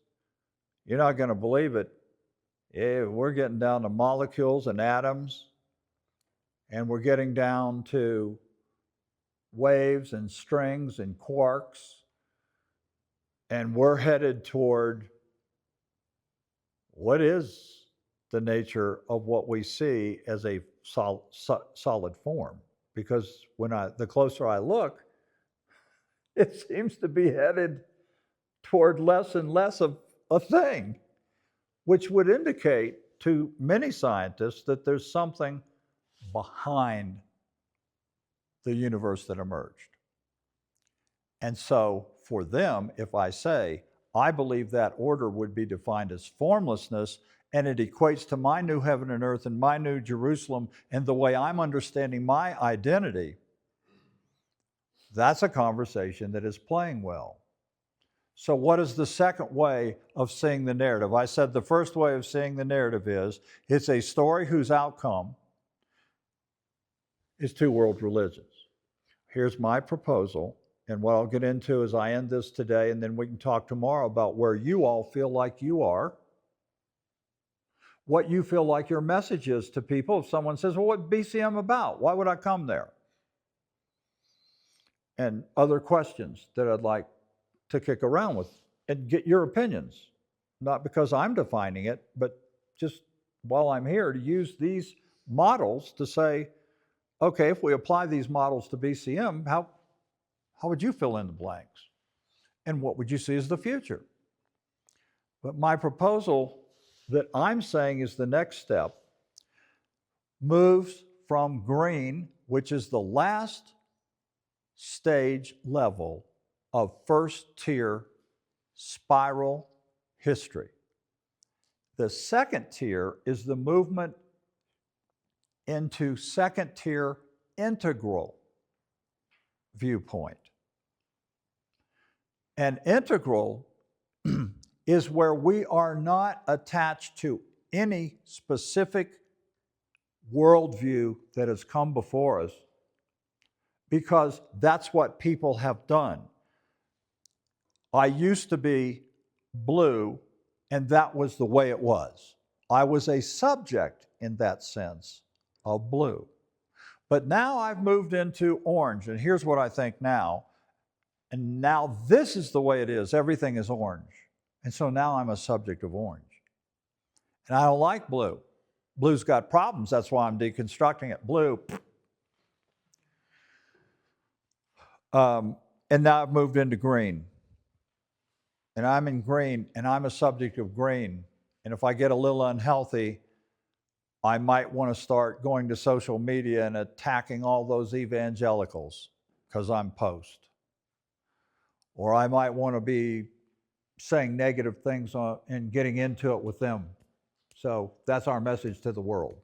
you're not going to believe it. We're getting down to molecules and atoms, and we're getting down to waves and strings and quarks, and we're headed toward what is the nature of what we see as a solid form. Because the closer I look, it seems to be headed toward less and less of a thing, which would indicate to many scientists that there's something behind the universe that emerged. And so for them, if I say, I believe that order would be defined as formlessness, and it equates to my new heaven and earth and my new Jerusalem and the way I'm understanding my identity, that's a conversation that is playing well. So what is the second way of seeing the narrative? I said the first way of seeing the narrative is it's a story whose outcome is two world religions. Here's my proposal, and what I'll get into as I end this today, and then we can talk tomorrow about where you all feel like you are, what you feel like your message is to people. If someone says, well, what BCM about? Why would I come there? And other questions that I'd like to kick around with and get your opinions, not because I'm defining it, but just while I'm here to use these models to say, okay, if we apply these models to BCM, how would you fill in the blanks? And what would you see as the future? But my proposal that I'm saying is the next step moves from green, which is the last stage level of first tier spiral history. The second tier is the movement into second tier integral viewpoint. And integral is where we are not attached to any specific worldview that has come before us, because that's what people have done. I used to be blue, and that was the way it was. I was a subject in that sense of blue. But now I've moved into orange, and here's what I think now. And now this is the way it is. Everything is orange. And so now I'm a subject of orange. And I don't like blue. Blue's got problems. That's why I'm deconstructing it. Blue. And now I've moved into green. And I'm in green, and I'm a subject of green. And if I get a little unhealthy, I might want to start going to social media and attacking all those evangelicals because I'm post. Or I might want to be saying negative things and getting into it with them. So that's our message to the world.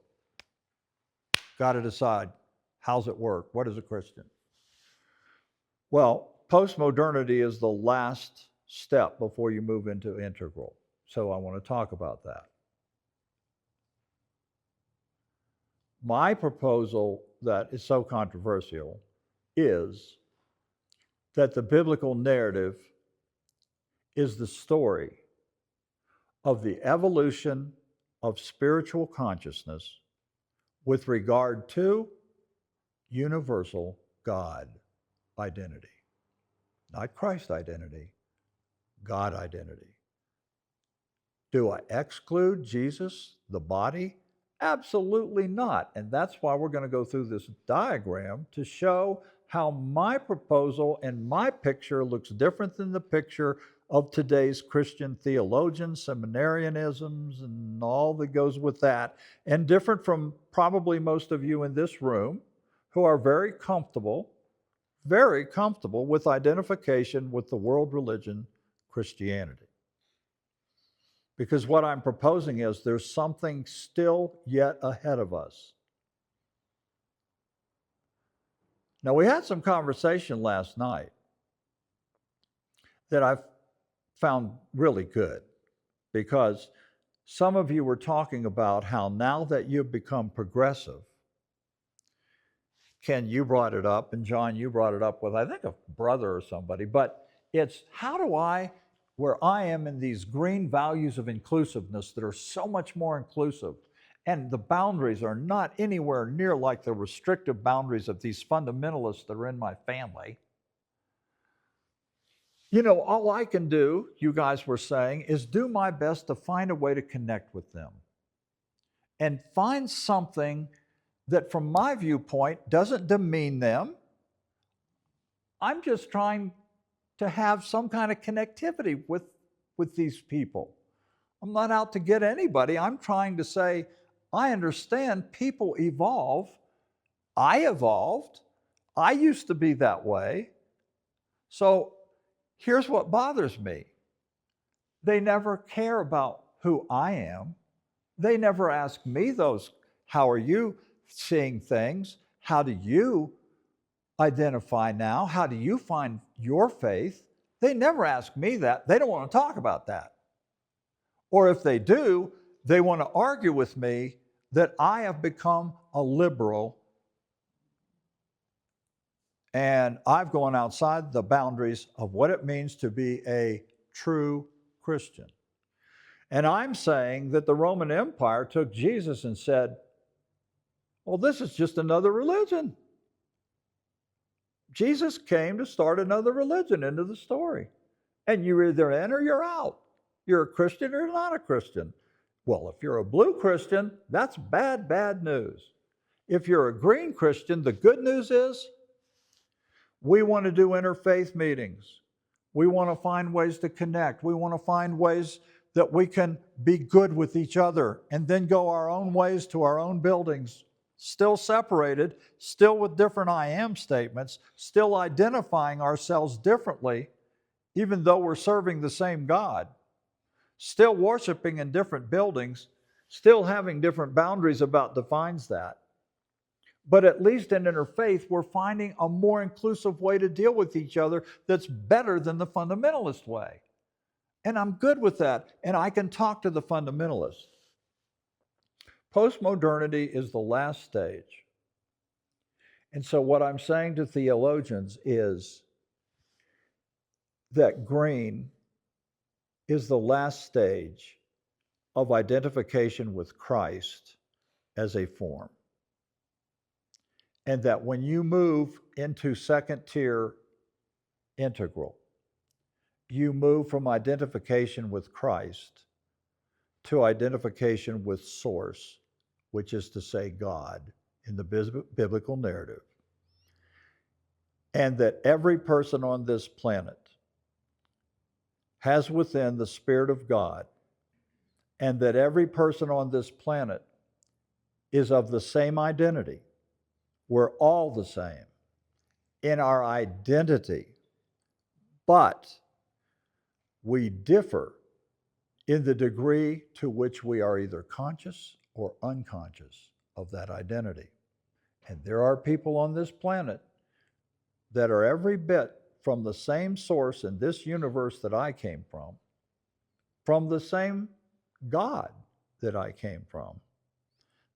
Got to decide, how's it work? What is a Christian? Well, postmodernity is the last step before you move into integral. So I want to talk about that. My proposal that is so controversial is that the biblical narrative is the story of the evolution of spiritual consciousness with regard to universal God identity. Not Christ identity, God identity. Do I exclude Jesus, the body? Absolutely not. And that's why we're going to go through this diagram to show how my proposal and my picture looks different than the picture of today's Christian theologians, seminarianisms, and all that goes with that, and different from probably most of you in this room who are very comfortable with identification with the world religion, Christianity. Because what I'm proposing is there's something still yet ahead of us. Now, we had some conversation last night that I've found really good, because some of you were talking about how now that you've become progressive, Ken, you brought it up, and John, you brought it up with, I think, a brother or somebody, but it's how do I, where I am in these green values of inclusiveness that are so much more inclusive, and the boundaries are not anywhere near like the restrictive boundaries of these fundamentalists that are in my family. You know, all I can do, you guys were saying, is do my best to find a way to connect with them and find something that, from my viewpoint, doesn't demean them. I'm just trying to have some kind of connectivity with these people. I'm not out to get anybody. I'm trying to say, I understand people evolve. I evolved. I used to be that way. So here's what bothers me. They never care about who I am. They never ask me those, how are you seeing things? How do you identify now? How do you find your faith? They never ask me that. They don't want to talk about that. Or if they do, they want to argue with me that I have become a liberal and I've gone outside the boundaries of what it means to be a true Christian. And I'm saying that the Roman Empire took Jesus and said, well, this is just another religion. Jesus came to start another religion into the story. And you're either in or you're out. You're a Christian or not a Christian. Well, if you're a blue Christian, that's bad, bad news. If you're a green Christian, the good news is we want to do interfaith meetings. We want to find ways to connect. We want to find ways that we can be good with each other and then go our own ways to our own buildings, still separated, still with different I am statements, still identifying ourselves differently, even though we're serving the same God, still worshiping in different buildings, still having different boundaries about defines that. But at least in interfaith, we're finding a more inclusive way to deal with each other that's better than the fundamentalist way. And I'm good with that, and I can talk to the fundamentalists. Postmodernity is the last stage. And so what I'm saying to theologians is that green is the last stage of identification with Christ as a form. And that when you move into second tier integral, you move from identification with Christ to identification with source, which is to say God in the biblical narrative. And that every person on this planet has within the Spirit of God, and that every person on this planet is of the same identity. We're all the same in our identity, but we differ in the degree to which we are either conscious or unconscious of that identity. And there are people on this planet that are every bit from the same source in this universe that I came from the same God that I came from,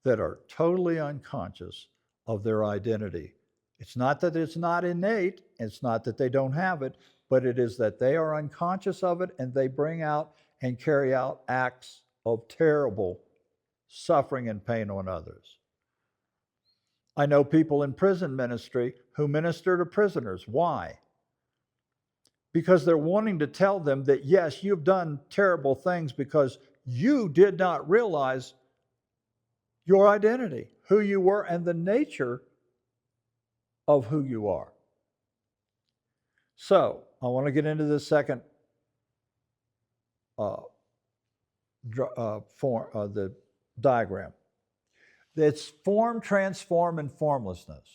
that are totally unconscious of their identity. It's not that it's not innate, it's not that they don't have it, but it is that they are unconscious of it and they bring out and carry out acts of terrible suffering and pain on others. I know people in prison ministry who minister to prisoners. Why? Because they're wanting to tell them that, yes, you've done terrible things because you did not realize your identity, who you were, and the nature of who you are. So, I want to get into the second the diagram. It's form, transform, and formlessness.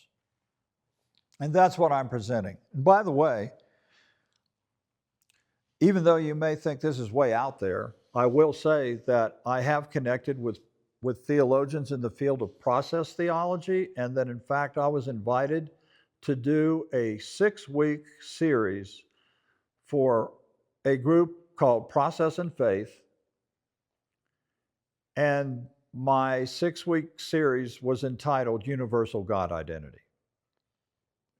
And that's what I'm presenting. And by the way, even though you may think this is way out there, I will say that I have connected with theologians in the field of process theology, and that in fact I was invited to do a 6-week series for a group called Process and Faith. And my 6-week series was entitled Universal God Identity.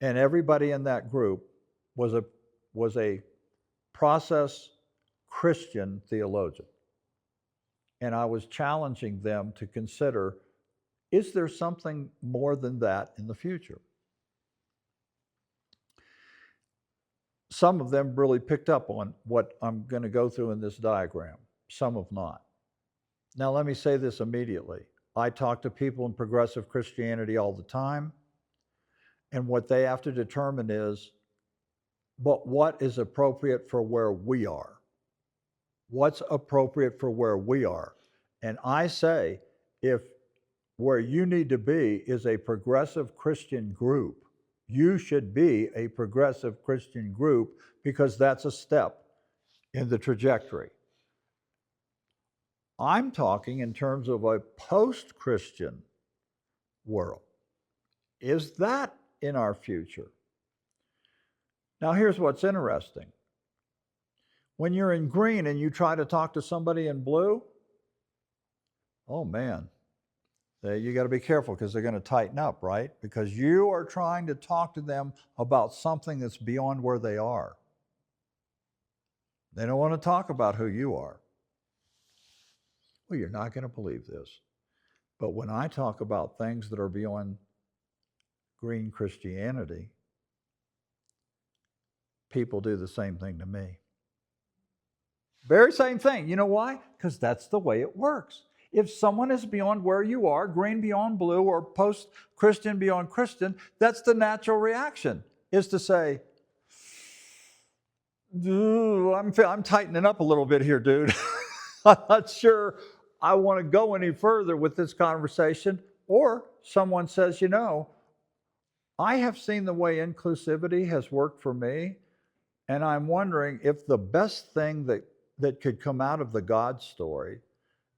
And everybody in that group was a process Christian theologian. And I was challenging them to consider, is there something more than that in the future? Some of them really picked up on what I'm going to go through in this diagram. Some have not. Now, let me say this immediately. I talk to people in progressive Christianity all the time, and what they have to determine is, but what is appropriate for where we are? What's appropriate for where we are? And I say, if where you need to be is a progressive Christian group, you should be a progressive Christian group, because that's a step in the trajectory. I'm talking in terms of a post-Christian world. Is that in our future? Now, here's what's interesting. When you're in green and you try to talk to somebody in blue, oh man, you got to be careful because they're going to tighten up, right? Because you are trying to talk to them about something that's beyond where they are. They don't want to talk about who you are. Well, you're not going to believe this. But when I talk about things that are beyond green Christianity, people do the same thing to me. Very same thing. You know why? Because that's the way it works. If someone is beyond where you are, green beyond blue, or post-Christian beyond Christian, that's the natural reaction, is to say, I'm tightening up a little bit here, dude. I'm not sure I want to go any further with this conversation. Or someone says, I have seen the way inclusivity has worked for me, and I'm wondering if the best thing that could come out of the God story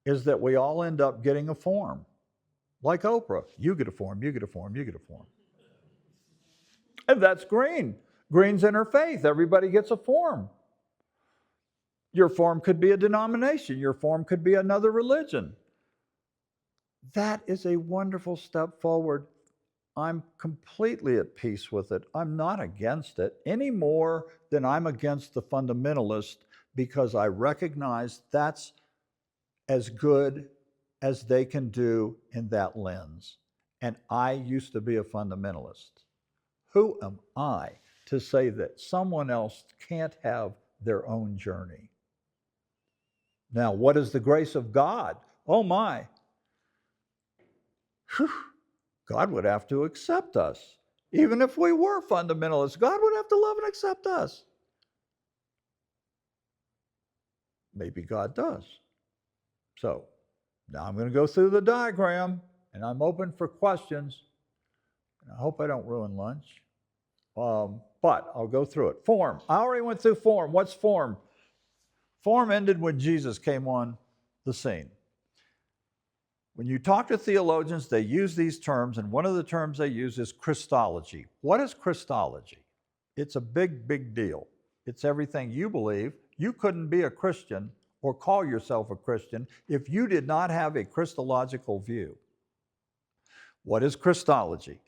is that we all end up getting a form. Like Oprah. You get a form, you get a form, you get a form. And that's green. Green's interfaith. Everybody gets a form. Your form could be a denomination. Your form could be another religion. That is a wonderful step forward. I'm completely at peace with it. I'm not against it any more than I'm against the fundamentalist, because I recognize that's as good as they can do in that lens. And I used to be a fundamentalist. Who am I to say that someone else can't have their own journey? Now, what is the grace of God? Oh my. Whew. God would have to accept us. Even if we were fundamentalists, God would have to love and accept us. Maybe God does. So, now I'm going to go through the diagram, and I'm open for questions. I hope I don't ruin lunch. But I'll go through it. Form. I already went through form. What's form? Form ended when Jesus came on the scene. When you talk to theologians, they use these terms, and one of the terms they use is Christology. What is Christology? It's a big, big deal. It's everything you believe. You couldn't be a Christian or call yourself a Christian if you did not have a Christological view. What is Christology?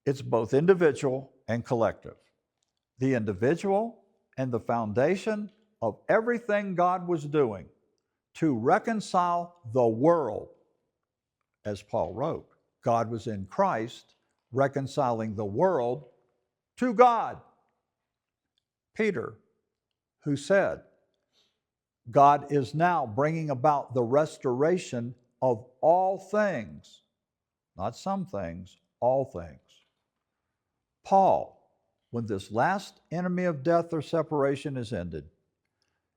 It's both individual and collective. The individual and the foundation of everything God was doing to reconcile the world. As Paul wrote, God was in Christ reconciling the world to God. Peter, who said, God is now bringing about the restoration of all things, not some things, all things. Paul, when this last enemy of death or separation is ended,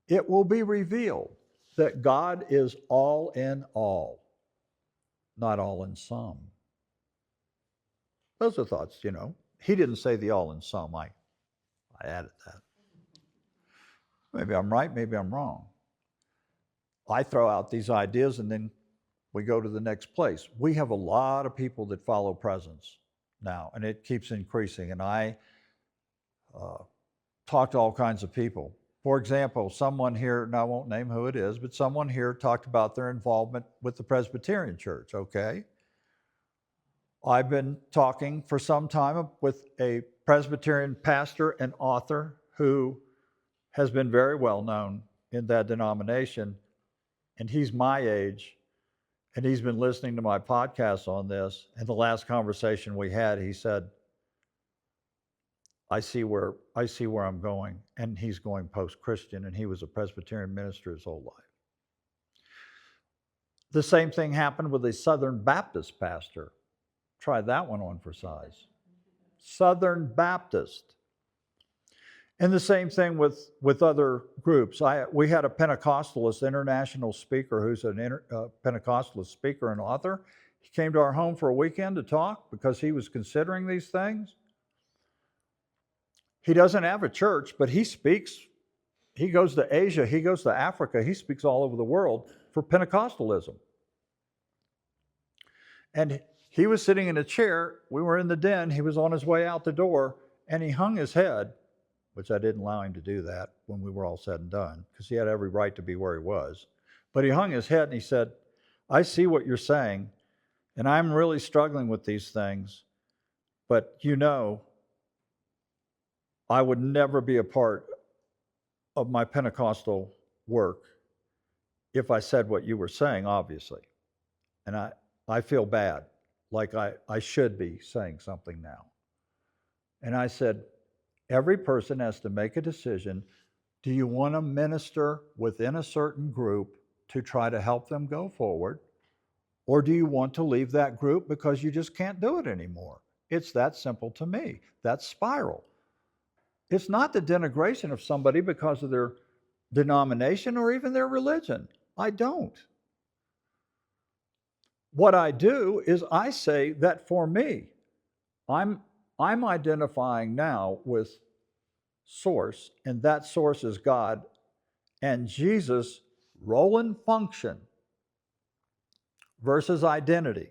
it will be revealed that God is all in all, not all in some. Those are thoughts, He didn't say the all in some. I added that. Maybe I'm right, maybe I'm wrong. I throw out these ideas and then we go to the next place. We have a lot of people that follow presence now, and it keeps increasing. And I talk to all kinds of people. For example, someone here, and I won't name who it is, but someone here talked about their involvement with the Presbyterian Church, okay? I've been talking for some time with a Presbyterian pastor and author who has been very well known in that denomination, and he's my age, and he's been listening to my podcast on this. And the last conversation we had, he said, I see where I'm going. And he's going post-Christian, and he was a Presbyterian minister his whole life. The same thing happened with a Southern Baptist pastor. Try that one on for size. Southern Baptist. And the same thing with other groups. We had a Pentecostalist international speaker who's a Pentecostalist speaker and author. He came to our home for a weekend to talk because he was considering these things. He doesn't have a church, but he speaks he goes to Asia, he goes to Africa, he speaks all over the world for Pentecostalism. And he was sitting in a chair, we were in the den, he was on his way out the door, and he hung his head, which I didn't allow him to do that when we were all said and done, because he had every right to be where he was. But he hung his head and he said, I see what you're saying, and I'm really struggling with these things, but you know, I would never be a part of my Pentecostal work if I said what you were saying, obviously. And I feel bad, like I should be saying something now. And I said, every person has to make a decision. Do you want to minister within a certain group to try to help them go forward? Or do you want to leave that group because you just can't do it anymore? It's that simple to me. That's spiral. It's not the denigration of somebody because of their denomination or even their religion. I don't. What I do is I say that for me, I'm identifying now with source, and that source is God, and Jesus' role and function versus identity.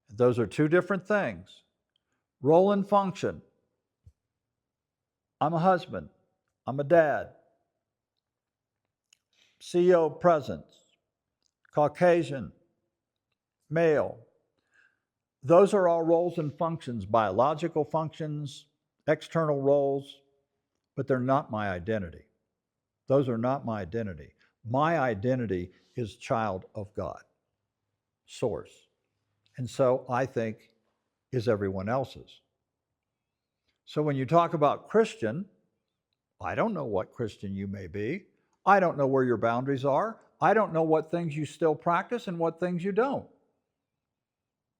Those are two different things. Role and function. I'm a husband. I'm a dad. CEO presence. Caucasian. Male. Those are all roles and functions, biological functions, external roles, but they're not my identity. Those are not my identity. My identity is child of God, source. And so I think is everyone else's. So when you talk about Christian, I don't know what Christian you may be. I don't know where your boundaries are. I don't know what things you still practice and what things you don't.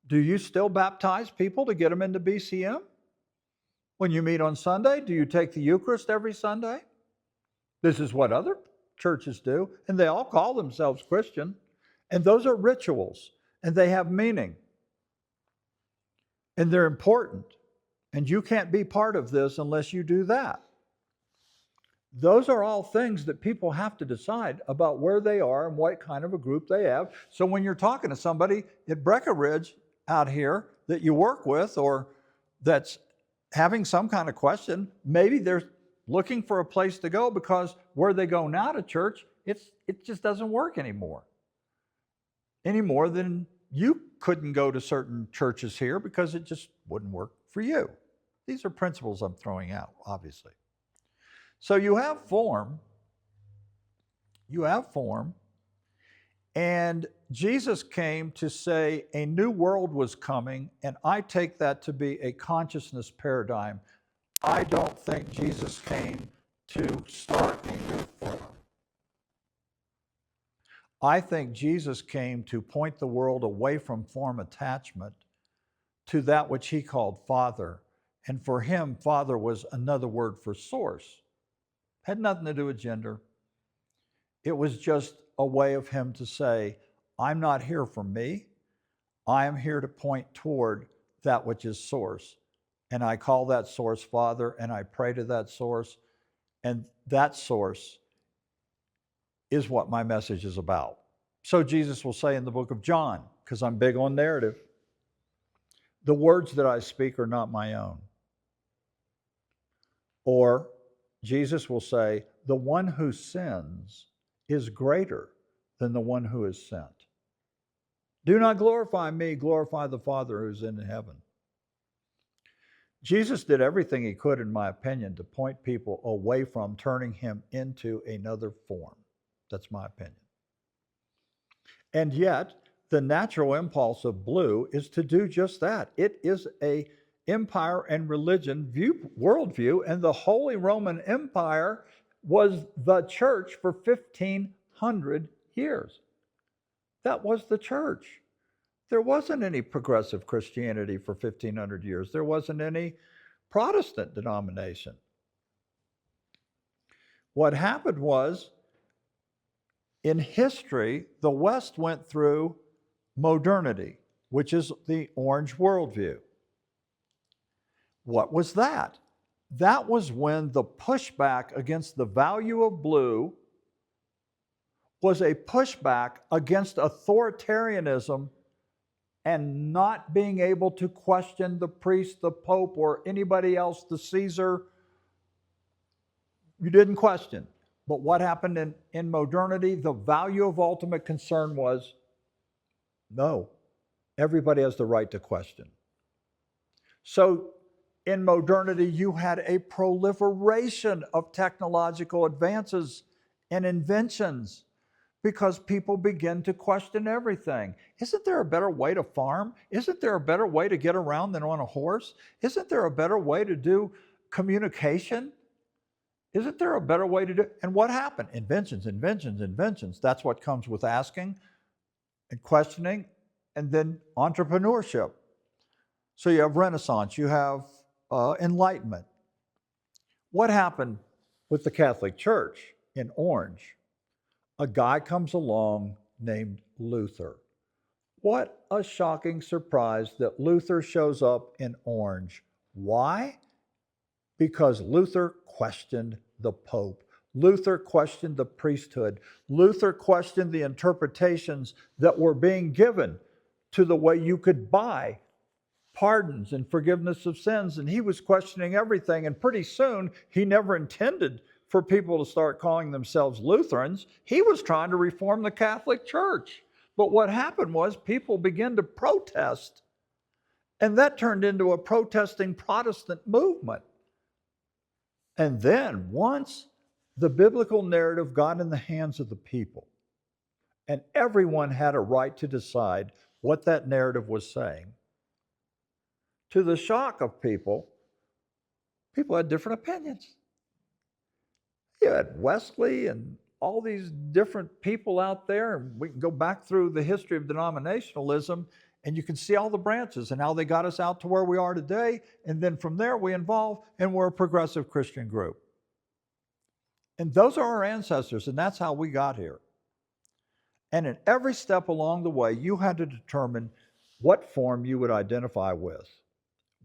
Do you still baptize people to get them into BCM? When you meet on Sunday, do you take the Eucharist every Sunday? This is what other churches do, and they all call themselves Christian. And those are rituals, and they have meaning. And they're important. And you can't be part of this unless you do that. Those are all things that people have to decide about where they are and what kind of a group they have. So when you're talking to somebody at Breckenridge out here that you work with or that's having some kind of question, maybe they're looking for a place to go because where they go now to church, it just doesn't work anymore. Any more than you couldn't go to certain churches here because it just wouldn't work for you. These are principles I'm throwing out, obviously. So you have form, and Jesus came to say a new world was coming, and I take that to be a consciousness paradigm. I don't think Jesus came to start a new form. I think Jesus came to point the world away from form attachment to that which he called Father. And for him, Father was another word for source. Had nothing to do with gender. It was just a way of him to say, I'm not here for me. I am here to point toward that which is source. And I call that source Father, and I pray to that source. And that source is what my message is about. So Jesus will say in the book of John, because I'm big on narrative, the words that I speak are not my own. Or Jesus will say, the one who sins is greater than the one who is sent. Do not glorify me, glorify the Father who's in heaven. Jesus did everything he could, in my opinion, to point people away from turning him into another form. That's my opinion. And yet, the natural impulse of blue is to do just that. It is a empire and religion worldview, and the Holy Roman Empire was the church for 1,500 years. That was the church. There wasn't any progressive Christianity for 1,500 years. There wasn't any Protestant denomination. What happened was, in history, the West went through modernity, which is the orange worldview. What was that? that was when the pushback against the value of blue was a pushback against authoritarianism and not being able to question the priest, the pope, or anybody else, the Caesar. You didn't question. But what happened in modernity? The value of ultimate concern was no, everybody has the right to question. So in modernity, you had a proliferation of technological advances and inventions because people begin to question everything. Isn't there a better way to farm? Isn't there a better way to get around than on a horse? Isn't there a better way to do communication? Isn't there a better way to do? And what happened? Inventions, inventions, inventions. That's what comes with asking and questioning, and then entrepreneurship. So you have Renaissance, you have Enlightenment. What happened with the Catholic Church in Orange? A guy comes along named Luther. What a shocking surprise that Luther shows up in Orange. Why? Because Luther questioned the Pope. Luther questioned the priesthood. Luther questioned the interpretations that were being given to the way you could buy pardons and forgiveness of sins. And he was questioning everything. And pretty soon, he never intended for people to start calling themselves Lutherans. He was trying to reform the Catholic Church. But what happened was people began to protest. And that turned into a protesting Protestant movement. And then once the biblical narrative got in the hands of the people, and everyone had a right to decide what that narrative was saying, to the shock of people had different opinions. You had Wesley and all these different people out there, and we can go back through the history of denominationalism, and you can see all the branches and how they got us out to where we are today. And then from there, we evolve, and we're a progressive Christian group. And those are our ancestors, and that's how we got here. And in every step along the way, you had to determine what form you would identify with.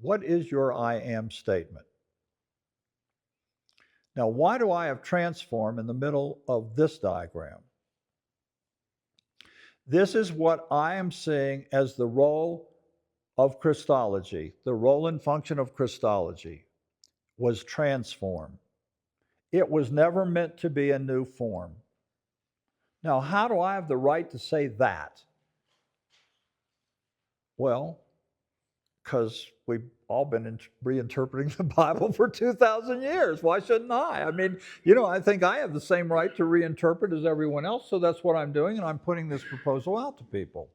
What is your I am statement? Now, why do I have transform in the middle of this diagram? This is what I am seeing as the role of Christology. The role and function of Christology was transform. It was never meant to be a new form. Now, how do I have the right to say that? Well, because we've all been reinterpreting the Bible for 2,000 years. Why shouldn't I? I mean, I think I have the same right to reinterpret as everyone else, so that's what I'm doing, and I'm putting this proposal out to people.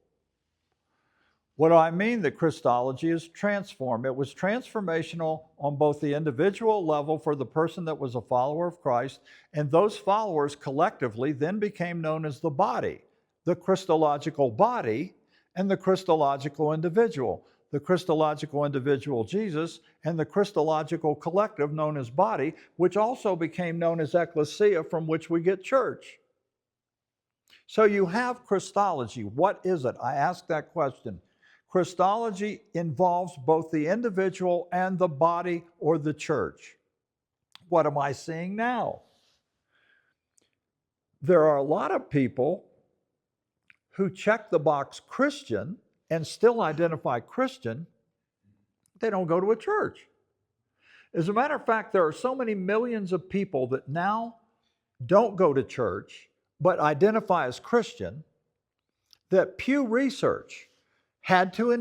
What do I mean that Christology is transform? It was transformational on both the individual level for the person that was a follower of Christ, and those followers collectively then became known as the body, the Christological body, and the Christological individual. The Christological individual, Jesus, and the Christological collective known as body, which also became known as ecclesia, from which we get church. So you have Christology. What is it? I ask that question. Christology involves both the individual and the body or the church. What am I seeing now? There are a lot of people who check the box Christian and still identify Christian. They don't go to a church. As a matter of fact, there are so many millions of people that now don't go to church but identify as Christian that Pew Research had to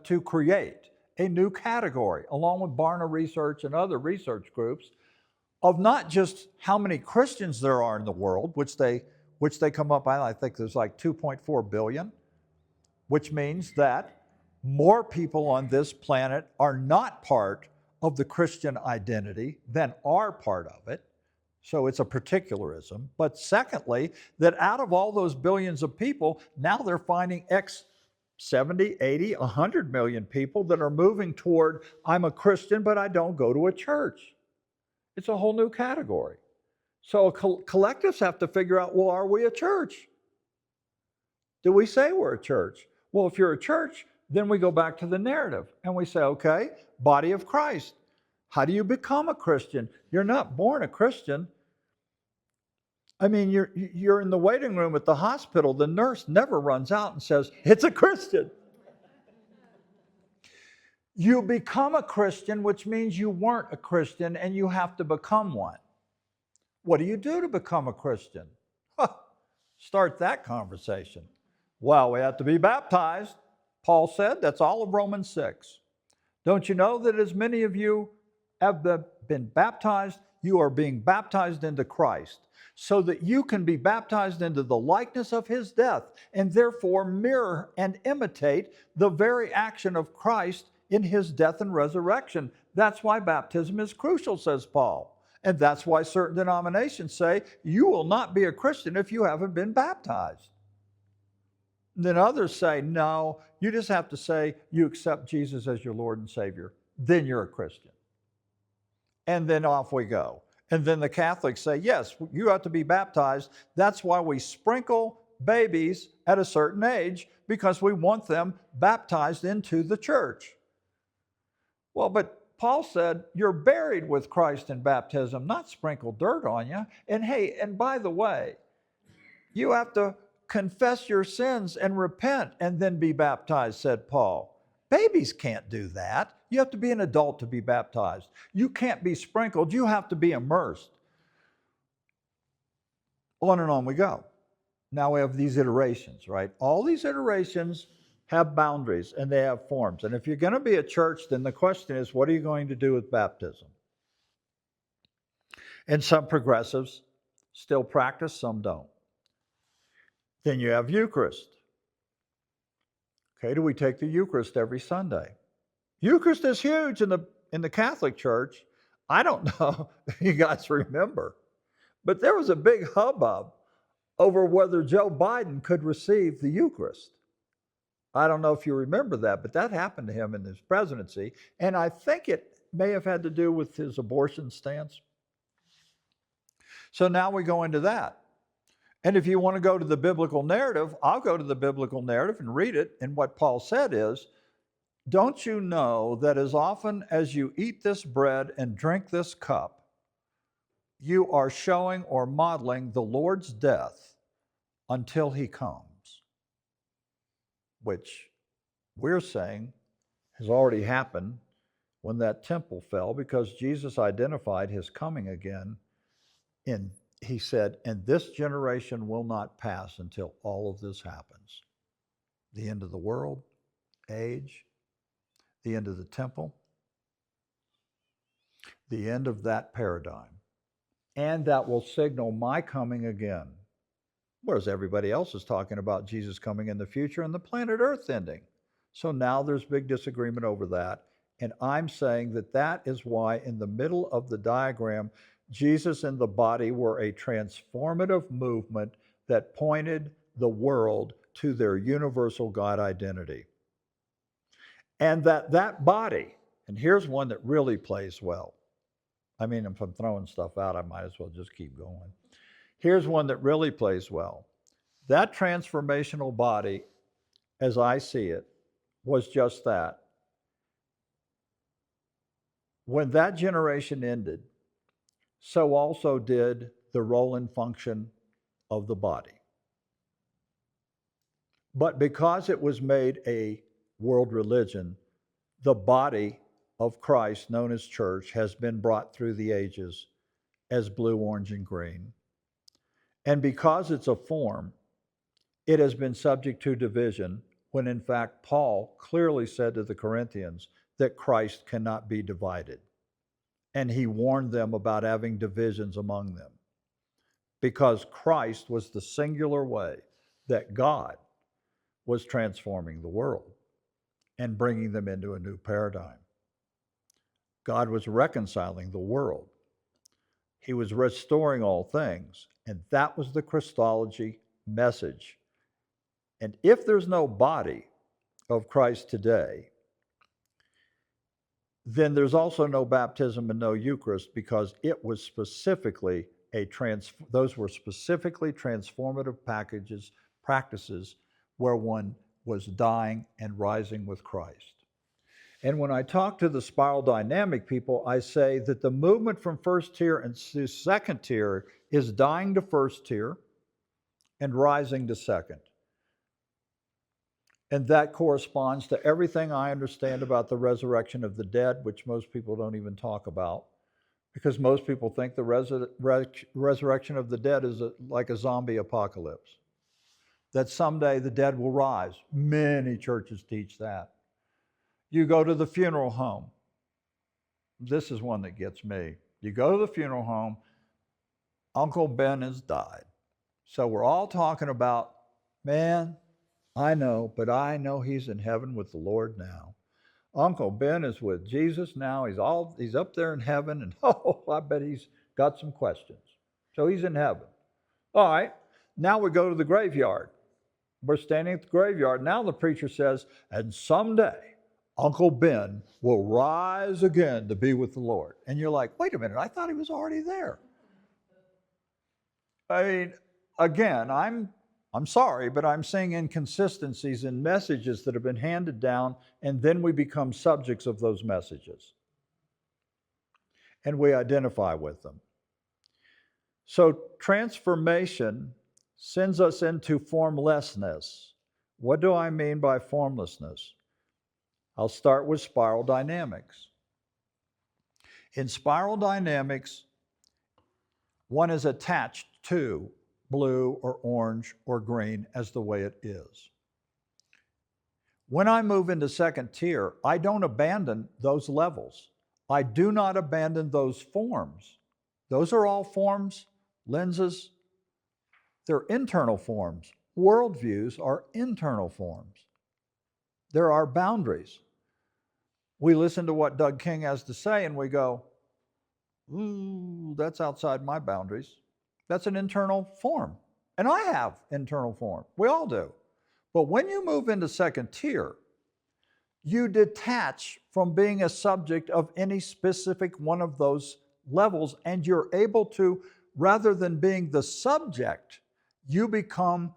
to create a new category, along with Barna Research and other research groups, of not just how many Christians there are in the world, which they come up, I think there's like 2.4 billion, which means that more people on this planet are not part of the Christian identity than are part of it. So it's a particularism. But secondly, that out of all those billions of people, now they're finding 70, 80, 100 million people that are moving toward, I'm a Christian, but I don't go to a church. It's a whole new category. So collectives have to figure out, well, are we a church? Do we say we're a church? Well, if you're a church, then we go back to the narrative and we say, okay, body of Christ. How do you become a Christian? You're not born a Christian. I mean, you're in the waiting room at the hospital. The nurse never runs out and says, "It's a Christian." You become a Christian, which means you weren't a Christian and you have to become one. What do you do to become a Christian? Start that conversation. Well, we have to be baptized. Paul said that's all of Romans 6. Don't you know that as many of you have been baptized, you are being baptized into Christ, so that you can be baptized into the likeness of his death, and therefore mirror and imitate the very action of Christ in his death and resurrection. That's why baptism is crucial, says Paul. And that's why certain denominations say you will not be a Christian if you haven't been baptized. Then others say, no, you just have to say you accept Jesus as your Lord and Savior. Then you're a Christian. And then off we go. And then the Catholics say, yes, you have to be baptized. That's why we sprinkle babies at a certain age, because we want them baptized into the church. Well, but Paul said, you're buried with Christ in baptism, not sprinkle dirt on you. And hey, and by the way, you have to confess your sins and repent and then be baptized, said Paul. Babies can't do that. You have to be an adult to be baptized. You can't be sprinkled. You have to be immersed. On and on we go. Now we have these iterations, right? All these iterations have boundaries and they have forms. And if you're going to be a church, then the question is, what are you going to do with baptism? And some progressives still practice, some don't. Then you have Eucharist. Okay, do we take the Eucharist every Sunday? Eucharist is huge in the Catholic Church. I don't know if you guys remember, but there was a big hubbub over whether Joe Biden could receive the Eucharist. I don't know if you remember that, but that happened to him in his presidency, and I think it may have had to do with his abortion stance. So now we go into that. And if you want to go to the biblical narrative, I'll go to the biblical narrative and read it. And what Paul said is, don't you know that as often as you eat this bread and drink this cup, you are showing or modeling the Lord's death until he comes, which we're saying has already happened when that temple fell, because Jesus identified his coming again he said, and this generation will not pass until all of this happens. The end of the world, age, the end of the temple, the end of that paradigm. And that will signal my coming again. Whereas everybody else is talking about Jesus coming in the future and the planet Earth ending. So now there's big disagreement over that. And I'm saying that that is why in the middle of the diagram, Jesus and the body were a transformative movement that pointed the world to their universal God identity. And that body, and here's one that really plays well. I mean, if I'm throwing stuff out, I might as well just keep going. Here's one that really plays well. That transformational body, as I see it, was just that. When that generation ended, so also did the role and function of the body. But because it was made a world religion, the body of Christ, known as church, has been brought through the ages as blue, orange, and green. And because it's a form, it has been subject to division, when in fact Paul clearly said to the Corinthians that Christ cannot be divided. And he warned them about having divisions among them, because Christ was the singular way that God was transforming the world and bringing them into a new paradigm. God was reconciling the world. He was restoring all things, and that was the Christology message. And if there's no body of Christ today, then there's also no baptism and no Eucharist, because it was specifically those were specifically transformative practices where one was dying and rising with Christ. And when I talk to the spiral dynamic people, I say that the movement from first tier and to second tier is dying to first tier and rising to second. And that corresponds to everything I understand about the resurrection of the dead, which most people don't even talk about, because most people think the resurrection of the dead is like a zombie apocalypse, that someday the dead will rise. Many churches teach that. You go to the funeral home. This is one that gets me. You go to the funeral home, Uncle Ben has died. So we're all talking about, man, I know, but I know he's in heaven with the Lord now. Uncle Ben is with Jesus now. He's up there in heaven, and I bet he's got some questions. So he's in heaven. All right, now we go to the graveyard. We're standing at the graveyard. Now the preacher says, and someday Uncle Ben will rise again to be with the Lord. And you're like, wait a minute, I thought he was already there. I mean, again, I'm sorry, but I'm seeing inconsistencies in messages that have been handed down, and then we become subjects of those messages. And we identify with them. So transformation sends us into formlessness. What do I mean by formlessness? I'll start with spiral dynamics. In spiral dynamics, one is attached to blue or orange or green as the way it is. When I move into second tier, I don't abandon those levels. I do not abandon those forms. Those are all forms, lenses. They're internal forms. Worldviews are internal forms. There are boundaries. We listen to what Doug King has to say and we go, ooh, that's outside my boundaries. That's an internal form. And I have internal form. We all do. But when you move into second tier, you detach from being a subject of any specific one of those levels, and you're able to, rather than being the subject, you become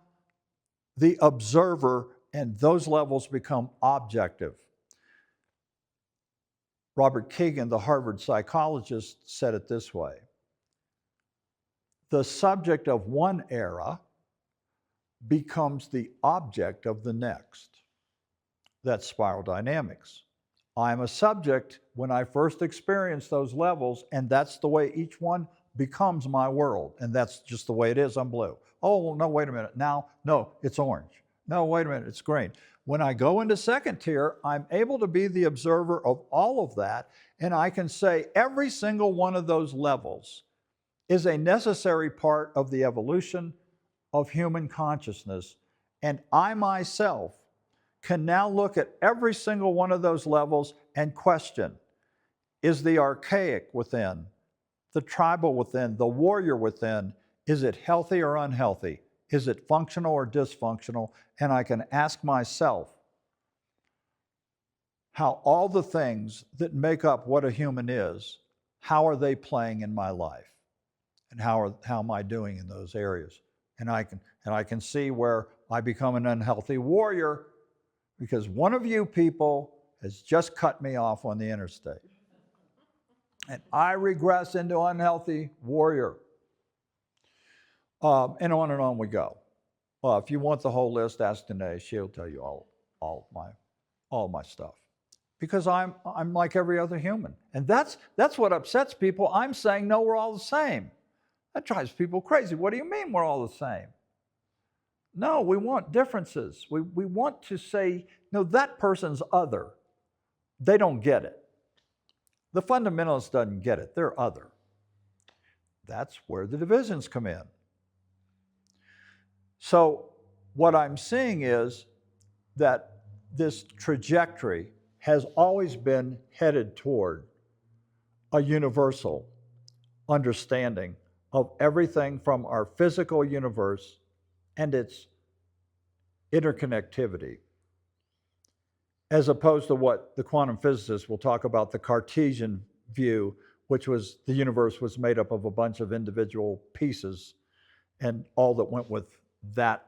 the observer, and those levels become objective. Robert Kegan, the Harvard psychologist, said it this way: the subject of one era becomes the object of the next. That's spiral dynamics. I'm a subject when I first experience those levels, and that's the way each one becomes my world. And that's just the way it is. I'm blue. Oh, well, no, wait a minute. Now, no, it's orange. No, wait a minute, it's green. When I go into second tier, I'm able to be the observer of all of that, and I can say every single one of those levels is a necessary part of the evolution of human consciousness. And I myself can now look at every single one of those levels and question, is the archaic within, the tribal within, the warrior within, is it healthy or unhealthy? Is it functional or dysfunctional? And I can ask myself how all the things that make up what a human is, how are they playing in my life? And how am I doing in those areas? And I can see where I become an unhealthy warrior because one of you people has just cut me off on the interstate. And I regress into unhealthy warrior. And on we go. Well, if you want the whole list, ask Danae. She'll tell you all my stuff. Because I'm like every other human. And that's what upsets people. I'm saying, no, we're all the same. That drives people crazy. What do you mean we're all the same? No, we want differences. We want to say, no, that person's other. They don't get it. The fundamentalist doesn't get it. They're other. That's where the divisions come in. So what I'm seeing is that this trajectory has always been headed toward a universal understanding of everything from our physical universe and its interconnectivity, as opposed to what the quantum physicists will talk about, the Cartesian view, which was the universe was made up of a bunch of individual pieces, and all that went with that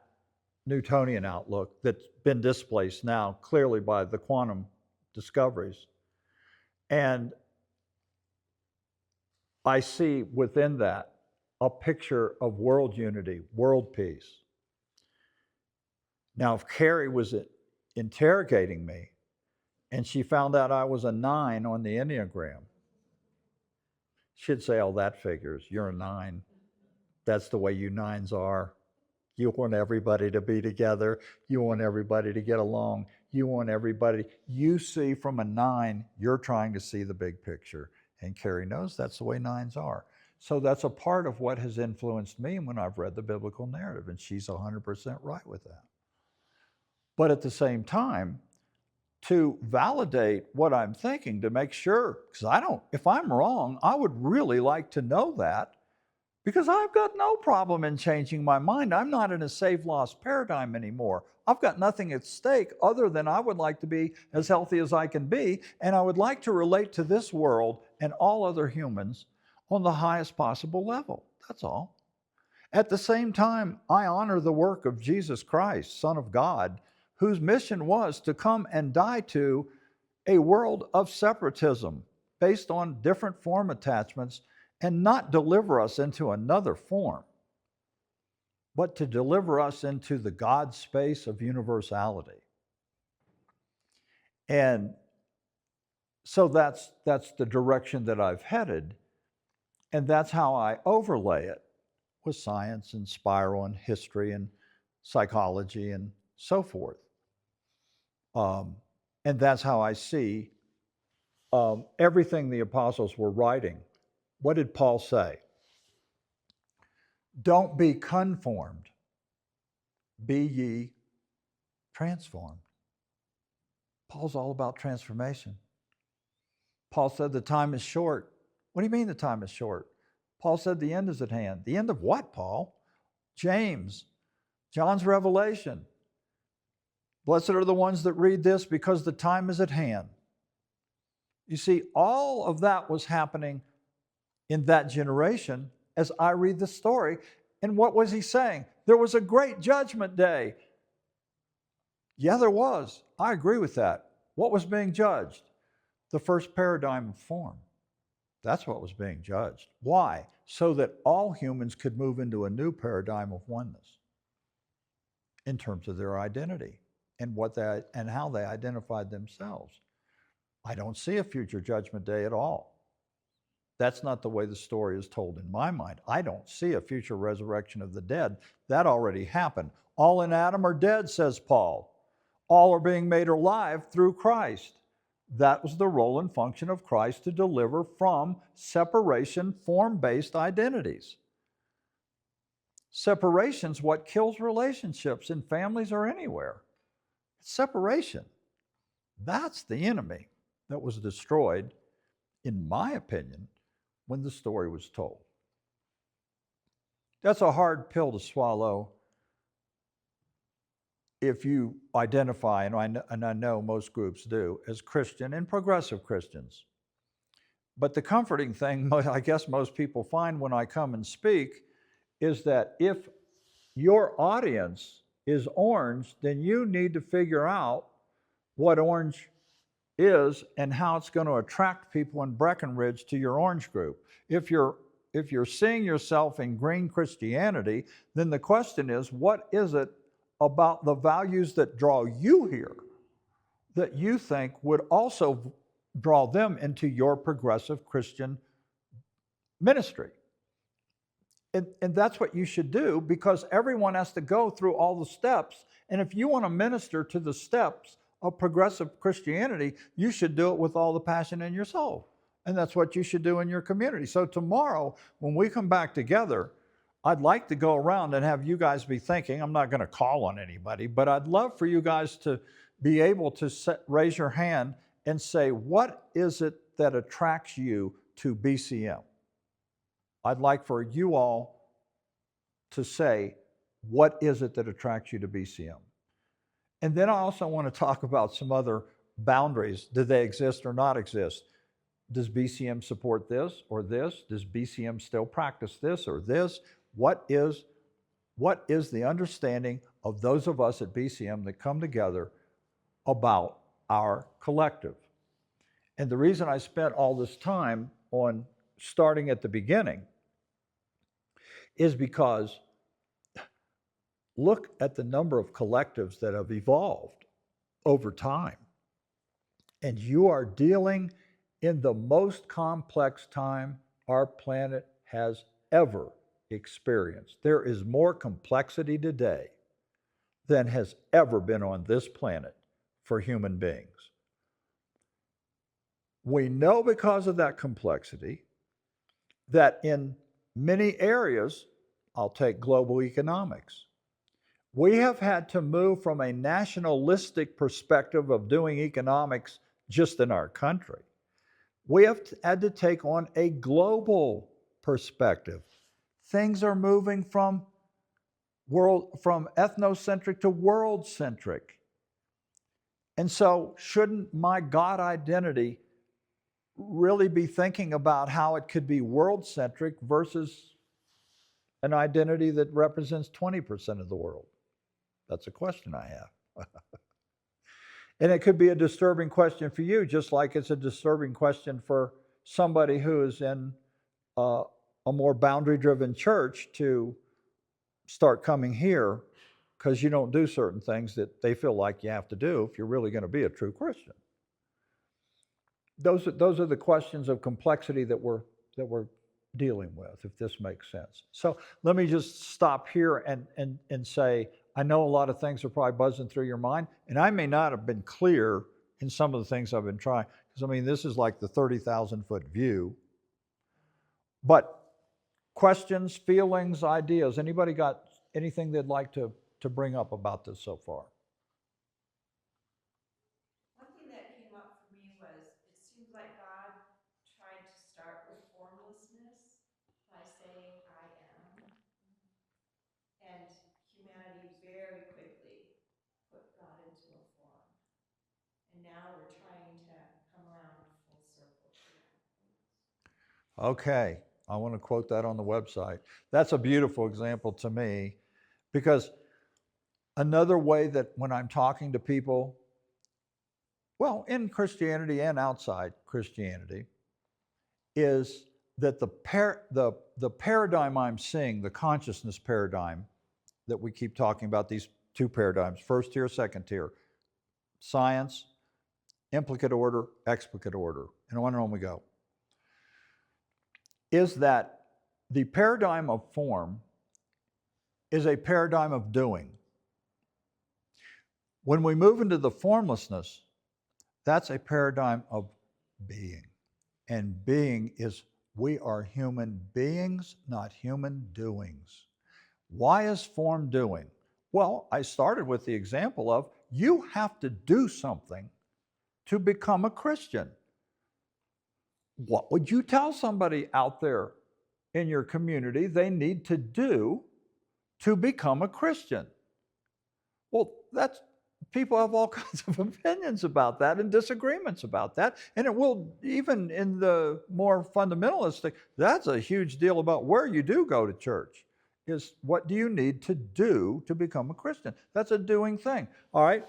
Newtonian outlook that's been displaced now clearly by the quantum discoveries. And I see within that a picture of world unity, world peace. Now, if Carrie was interrogating me and she found out I was a 9 on the Enneagram, she'd say, oh, that figures. You're a 9. That's the way you 9s are. You want everybody to be together. You want everybody to get along. You want everybody. You see from a 9, you're trying to see the big picture. And Carrie knows that's the way 9s are. So that's a part of what has influenced me when I've read the biblical narrative, and she's 100% right with that. But at the same time, to validate what I'm thinking, to make sure, because if I'm wrong, I would really like to know that, because I've got no problem in changing my mind. I'm not in a save-lost paradigm anymore. I've got nothing at stake other than I would like to be as healthy as I can be, and I would like to relate to this world and all other humans on the highest possible level. That's all. At the same time, I honor the work of Jesus Christ, Son of God, whose mission was to come and die to a world of separatism based on different form attachments, and not deliver us into another form, but to deliver us into the God space of universality. And so that's the direction that I've headed, and that's how I overlay it with science and spiral and history and psychology and so forth. And that's how I see everything the apostles were writing. What did Paul say? Don't be conformed, be ye transformed. Paul's all about transformation. Paul said the time is short. What do you mean the time is short? Paul said the end is at hand. The end of what, Paul? James, John's Revelation. Blessed are the ones that read this, because the time is at hand. You see, all of that was happening in that generation as I read the story. And what was he saying? There was a great judgment day. Yeah, there was. I agree with that. What was being judged? The first paradigm of form. That's what was being judged. Why? So that all humans could move into a new paradigm of oneness in terms of their identity and how they identified themselves. I don't see a future judgment day at all. That's not the way the story is told in my mind. I don't see a future resurrection of the dead. That already happened. All in Adam are dead, says Paul. All are being made alive through Christ. That was the role and function of Christ, to deliver from separation, form-based identities. Separation's what kills relationships in families or anywhere. Separation. That's the enemy that was destroyed, in my opinion, when the story was told. That's a hard pill to swallow if you identify, and I know most groups do, as Christian and progressive Christians. But the comforting thing, I guess most people find when I come and speak, is that if your audience is orange, then you need to figure out what orange is and how it's going to attract people in Breckenridge to your orange group. If you're seeing yourself in green Christianity, then the question is, what is it about the values that draw you here that you think would also draw them into your progressive Christian ministry? And that's what you should do, because everyone has to go through all the steps. And if you want to minister to the steps of progressive Christianity, you should do it with all the passion in your soul. And that's what you should do in your community. So tomorrow, when we come back together, I'd like to go around and have you guys be thinking. I'm not going to call on anybody, but I'd love for you guys to be able to raise your hand and say, what is it that attracts you to BCM? I'd like for you all to say, what is it that attracts you to BCM? And then I also want to talk about some other boundaries. Do they exist or not exist? Does BCM support this or this? Does BCM still practice this or this? What is the understanding of those of us at BCM that come together about our collective? And the reason I spent all this time on starting at the beginning is because look at the number of collectives that have evolved over time. And you are dealing in the most complex time our planet has ever experienced. There is more complexity today than has ever been on this planet for human beings. We know because of that complexity that in many areas, I'll take global economics, we have had to move from a nationalistic perspective of doing economics just in our country. We have had to take on a global perspective. Things are moving from ethnocentric to world-centric. And so shouldn't my God identity really be thinking about how it could be world-centric versus an identity that represents 20% of the world? That's a question I have. And it could be a disturbing question for you, just like it's a disturbing question for somebody who is in a more boundary-driven church to start coming here because you don't do certain things that they feel like you have to do if you're really going to be a true Christian. Those are the questions of complexity that we're dealing with, if this makes sense. So let me just stop here and say, I know a lot of things are probably buzzing through your mind, and I may not have been clear in some of the things I've been trying, because I mean, this is like the 30,000-foot view. But questions, feelings, ideas, anybody got anything they'd like to bring up about this so far? One thing that came up for me was, it seems like God tried to start with formlessness by saying, I am. And humanity very quickly put God into a form. And now we're trying to come around full circle to that. Okay, I want to quote that on the website. That's a beautiful example to me, because another way that when I'm talking to people, well, in Christianity and outside Christianity, is that the paradigm I'm seeing, the consciousness paradigm that we keep talking about, these two paradigms, first tier, second tier, science, implicate order, explicate order, and on and on we go, is that the paradigm of form is a paradigm of doing. When we move into the formlessness, that's a paradigm of being. And being is, we are human beings, not human doings. Why is form doing? Well, I started with the example of you have to do something to become a Christian. What would you tell somebody out there in your community they need to do to become a Christian? Well, people have all kinds of opinions about that and disagreements about that. And it will, even in the more fundamentalistic, that's a huge deal about where you do go to church, is what do you need to do to become a Christian? That's a doing thing. All right.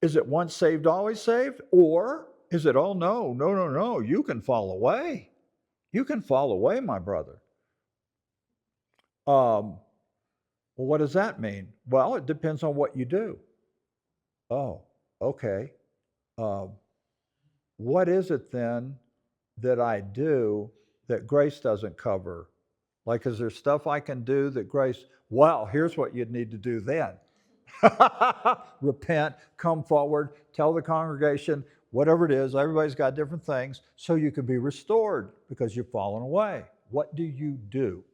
Is it once saved, always saved? Or is it, oh, no, you can fall away. You can fall away, my brother. Well, what does that mean? Well, it depends on what you do. Oh, okay. What is it then that I do that grace doesn't cover? Like, is there stuff I can do that grace, well, here's what you'd need to do then. Repent, come forward, tell the congregation, whatever it is, everybody's got different things, so you can be restored because you've fallen away. What do you do?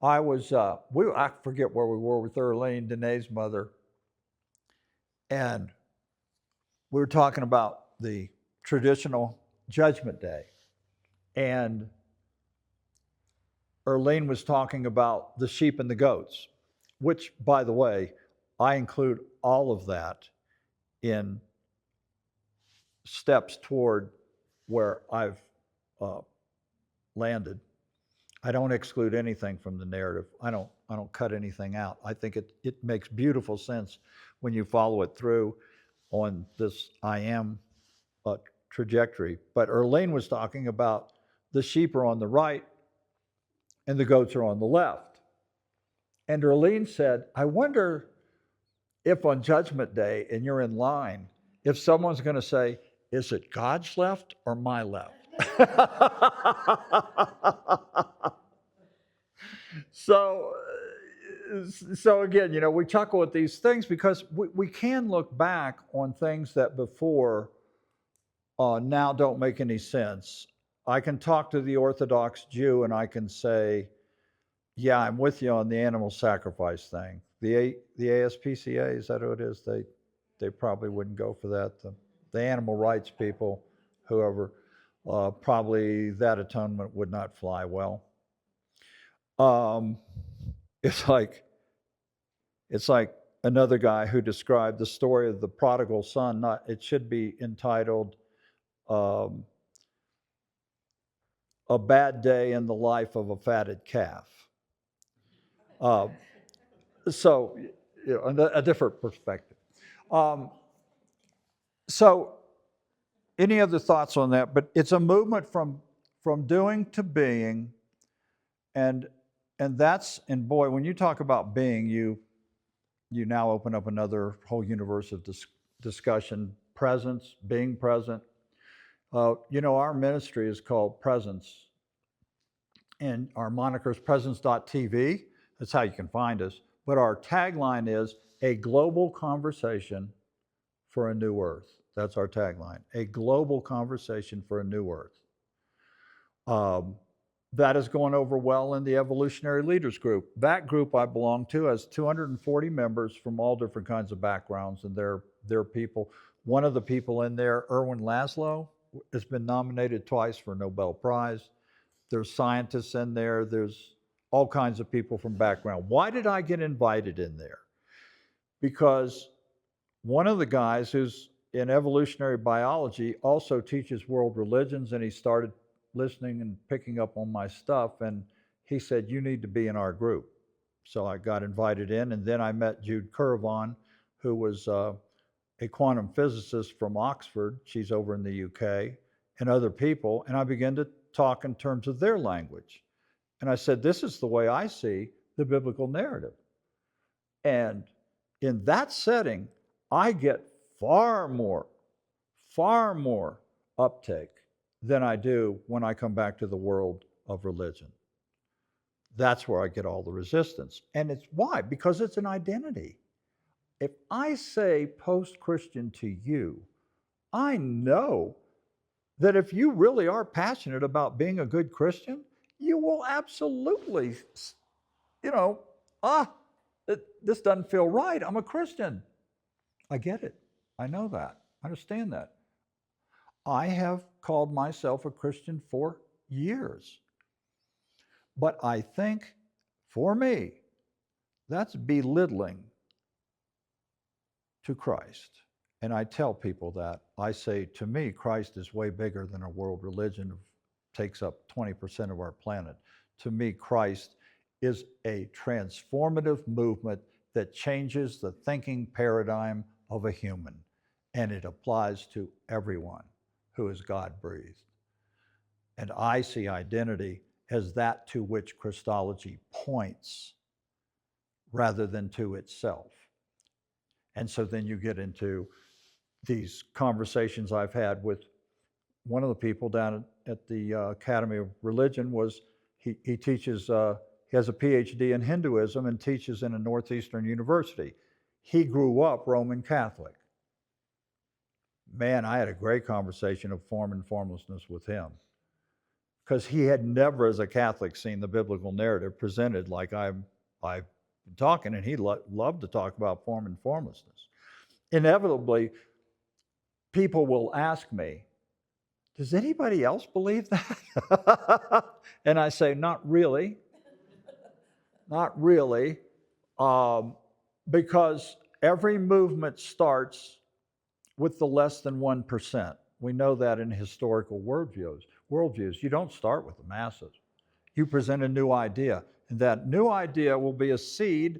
I forget where we were with Earlene, Danae's mother, and we were talking about the traditional Judgment Day. And Earlene was talking about the sheep and the goats, which, by the way, I include all of that in steps toward where I've landed. I don't exclude anything from the narrative. I don't cut anything out. I think it makes beautiful sense when you follow it through on this I am trajectory. But Erlene was talking about the sheep are on the right and the goats are on the left. And Erlene said, I wonder if on Judgment Day and you're in line, if someone's going to say, is it God's left or my left? So again, we chuckle at these things because we can look back on things that before now don't make any sense. I can talk to the Orthodox Jew and I can say, yeah, I'm with you on the animal sacrifice thing. The ASPCA, is that who it is? They probably wouldn't go for that. The animal rights people, whoever, probably that atonement would not fly well. It's like another guy who described the story of the prodigal son. It should be entitled A Bad Day in the Life of a Fatted Calf. So, a different perspective. So, any other thoughts on that? But it's a movement from doing to being, and boy, when you talk about being, you now open up another whole universe of discussion. Presence, being present. Our ministry is called Presence, and our moniker is presence.tv. That's how you can find us. But our tagline is a global conversation for a new earth. That's our tagline, a global conversation for a new earth. That is going over well in the Evolutionary Leaders Group. That group I belong to has 240 members from all different kinds of backgrounds, and they're people. One of the people in there, Erwin Laszlo, has been nominated twice for a Nobel Prize. There's scientists in there. There's all kinds of people from background. Why did I get invited in there? Because one of the guys who's in evolutionary biology also teaches world religions, and he started listening and picking up on my stuff, and he said, you need to be in our group. So I got invited in, and then I met Jude Curvon, who was a quantum physicist from Oxford. She's over in the UK, and other people, and I began to talk in terms of their language. And I said, this is the way I see the biblical narrative. And in that setting, I get far more uptake than I do when I come back to the world of religion. That's where I get all the resistance. And it's why? Because it's an identity. If I say post-Christian to you, I know that if you really are passionate about being a good Christian, you will absolutely, this doesn't feel right. I'm a Christian. I get it. I know that. I understand that. I have called myself a Christian for years. But I think, for me, that's belittling to Christ. And I tell people that. I say, to me, Christ is way bigger than a world religion that takes up 20% of our planet. To me, Christ is a transformative movement that changes the thinking paradigm of a human. And it applies to everyone who is God-breathed. And I see identity as that to which Christology points rather than to itself. And so then you get into these conversations I've had with one of the people down at the Academy of Religion. He teaches, he has a PhD in Hinduism and teaches in a Northeastern university. He grew up Roman Catholic. Man, I had a great conversation of form and formlessness with him, because he had never, as a Catholic, seen the biblical narrative presented like I've been talking, and he loved to talk about form and formlessness. Inevitably, people will ask me, does anybody else believe that? And I say, not really. Not really. Because every movement starts with the less than 1%. We know that in historical worldviews. You don't start with the masses. You present a new idea, and that new idea will be a seed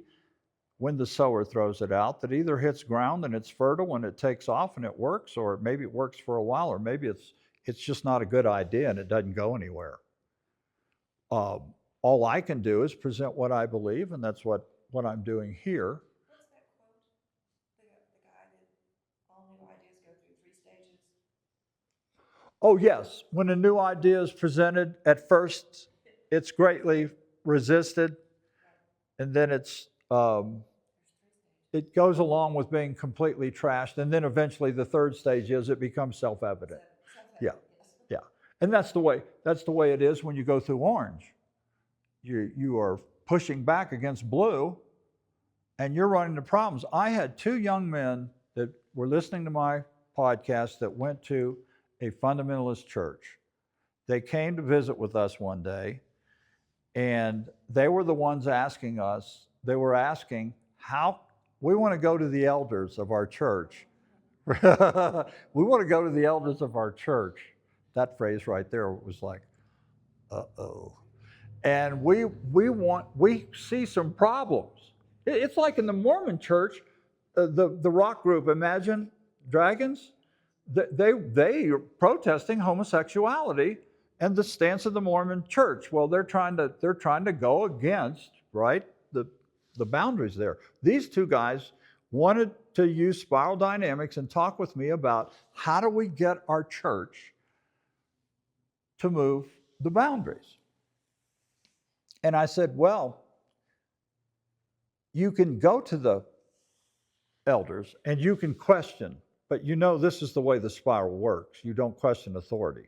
when the sower throws it out, that either hits ground and it's fertile and it takes off and it works, or maybe it works for a while, or maybe it's just not a good idea and it doesn't go anywhere. All I can do is present what I believe, and that's what I'm doing here. What's that quote? The guy that all new ideas go through 3 stages. Oh, yes. When a new idea is presented, at first it's greatly resisted, and then it goes along with being completely trashed, and then eventually the third stage is it becomes self-evident. Yeah, yeah. And that's the way it is when you go through orange. You are pushing back against blue, and you're running into problems. I had 2 young men that were listening to my podcast that went to a fundamentalist church. They came to visit with us one day, and they were the ones asking us, how we want to go to the elders of our church. We want to go to the elders of our church. That phrase right there was like, uh-oh. And we see some problems. It's like in the Mormon church, the rock group, Imagine Dragons, they are protesting homosexuality and the stance of the Mormon church. Well, they're trying to go against, right, the boundaries there. These 2 guys wanted to use spiral dynamics and talk with me about how do we get our church to move the boundaries. And I said, well, you can go to the elders and you can question, but this is the way the spiral works. You don't question authority.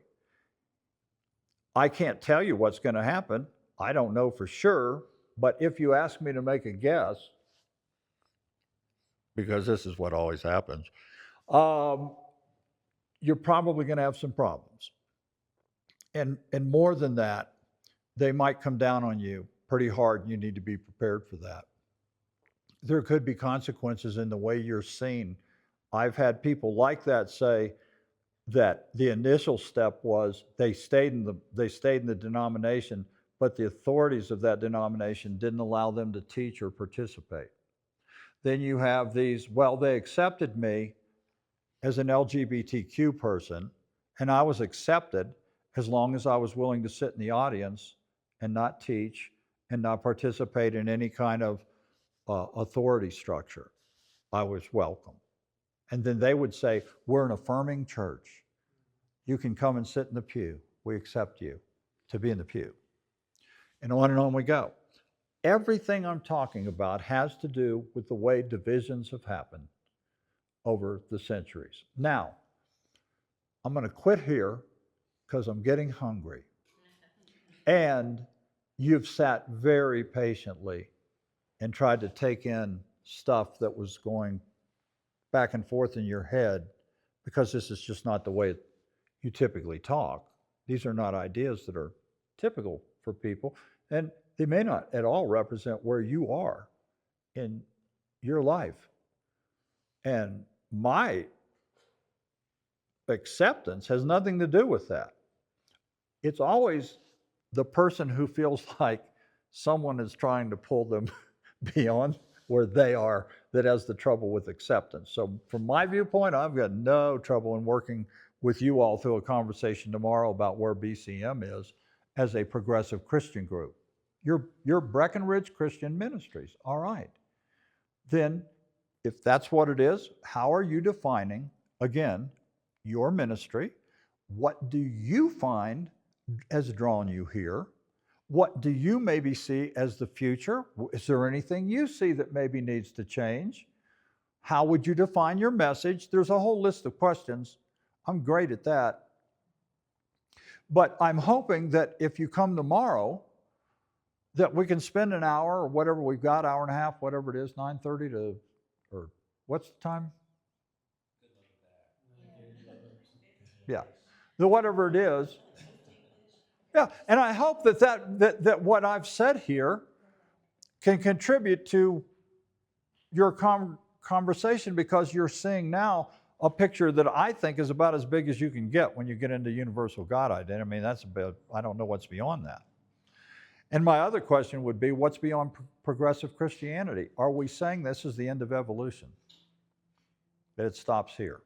I can't tell you what's going to happen. I don't know for sure, but if you ask me to make a guess, because this is what always happens, you're probably going to have some problems. And more than that, they might come down on you pretty hard, and you need to be prepared for that. There could be consequences in the way you're seen. I've had people like that say that the initial step was they stayed in the denomination, but the authorities of that denomination didn't allow them to teach or participate. Then you have these, well, they accepted me as an LGBTQ person, and I was accepted as long as I was willing to sit in the audience and not teach and not participate in any kind of authority structure. I was welcome. And then they would say, we're an affirming church. You can come and sit in the pew. We accept you to be in the pew. And on we go. Everything I'm talking about has to do with the way divisions have happened over the centuries. Now, I'm going to quit here because I'm getting hungry. And you've sat very patiently and tried to take in stuff that was going back and forth in your head, because this is just not the way you typically talk. These are not ideas that are typical for people, and they may not at all represent where you are in your life. And my acceptance has nothing to do with that. It's always the person who feels like someone is trying to pull them beyond where they are that has the trouble with acceptance. So from my viewpoint, I've got no trouble in working with you all through a conversation tomorrow about where BCM is as a progressive Christian group. You're Breckenridge Christian Ministries, all right. Then, if that's what it is, how are you defining, again, your ministry? What do you find has drawn you here? What do you maybe see as the future? Is there anything you see that maybe needs to change? How would you define your message? There's a whole list of questions. I'm great at that. But I'm hoping that if you come tomorrow, that we can spend an hour or whatever we've got, hour and a half, whatever it is, 9:30 to, or what's the time? Yeah, whatever it is. Yeah, and I hope that what I've said here can contribute to your conversation, because you're seeing now a picture that I think is about as big as you can get when you get into universal God identity. I mean, that's about, I don't know what's beyond that. And my other question would be, what's beyond progressive Christianity? Are we saying this is the end of evolution? That it stops here?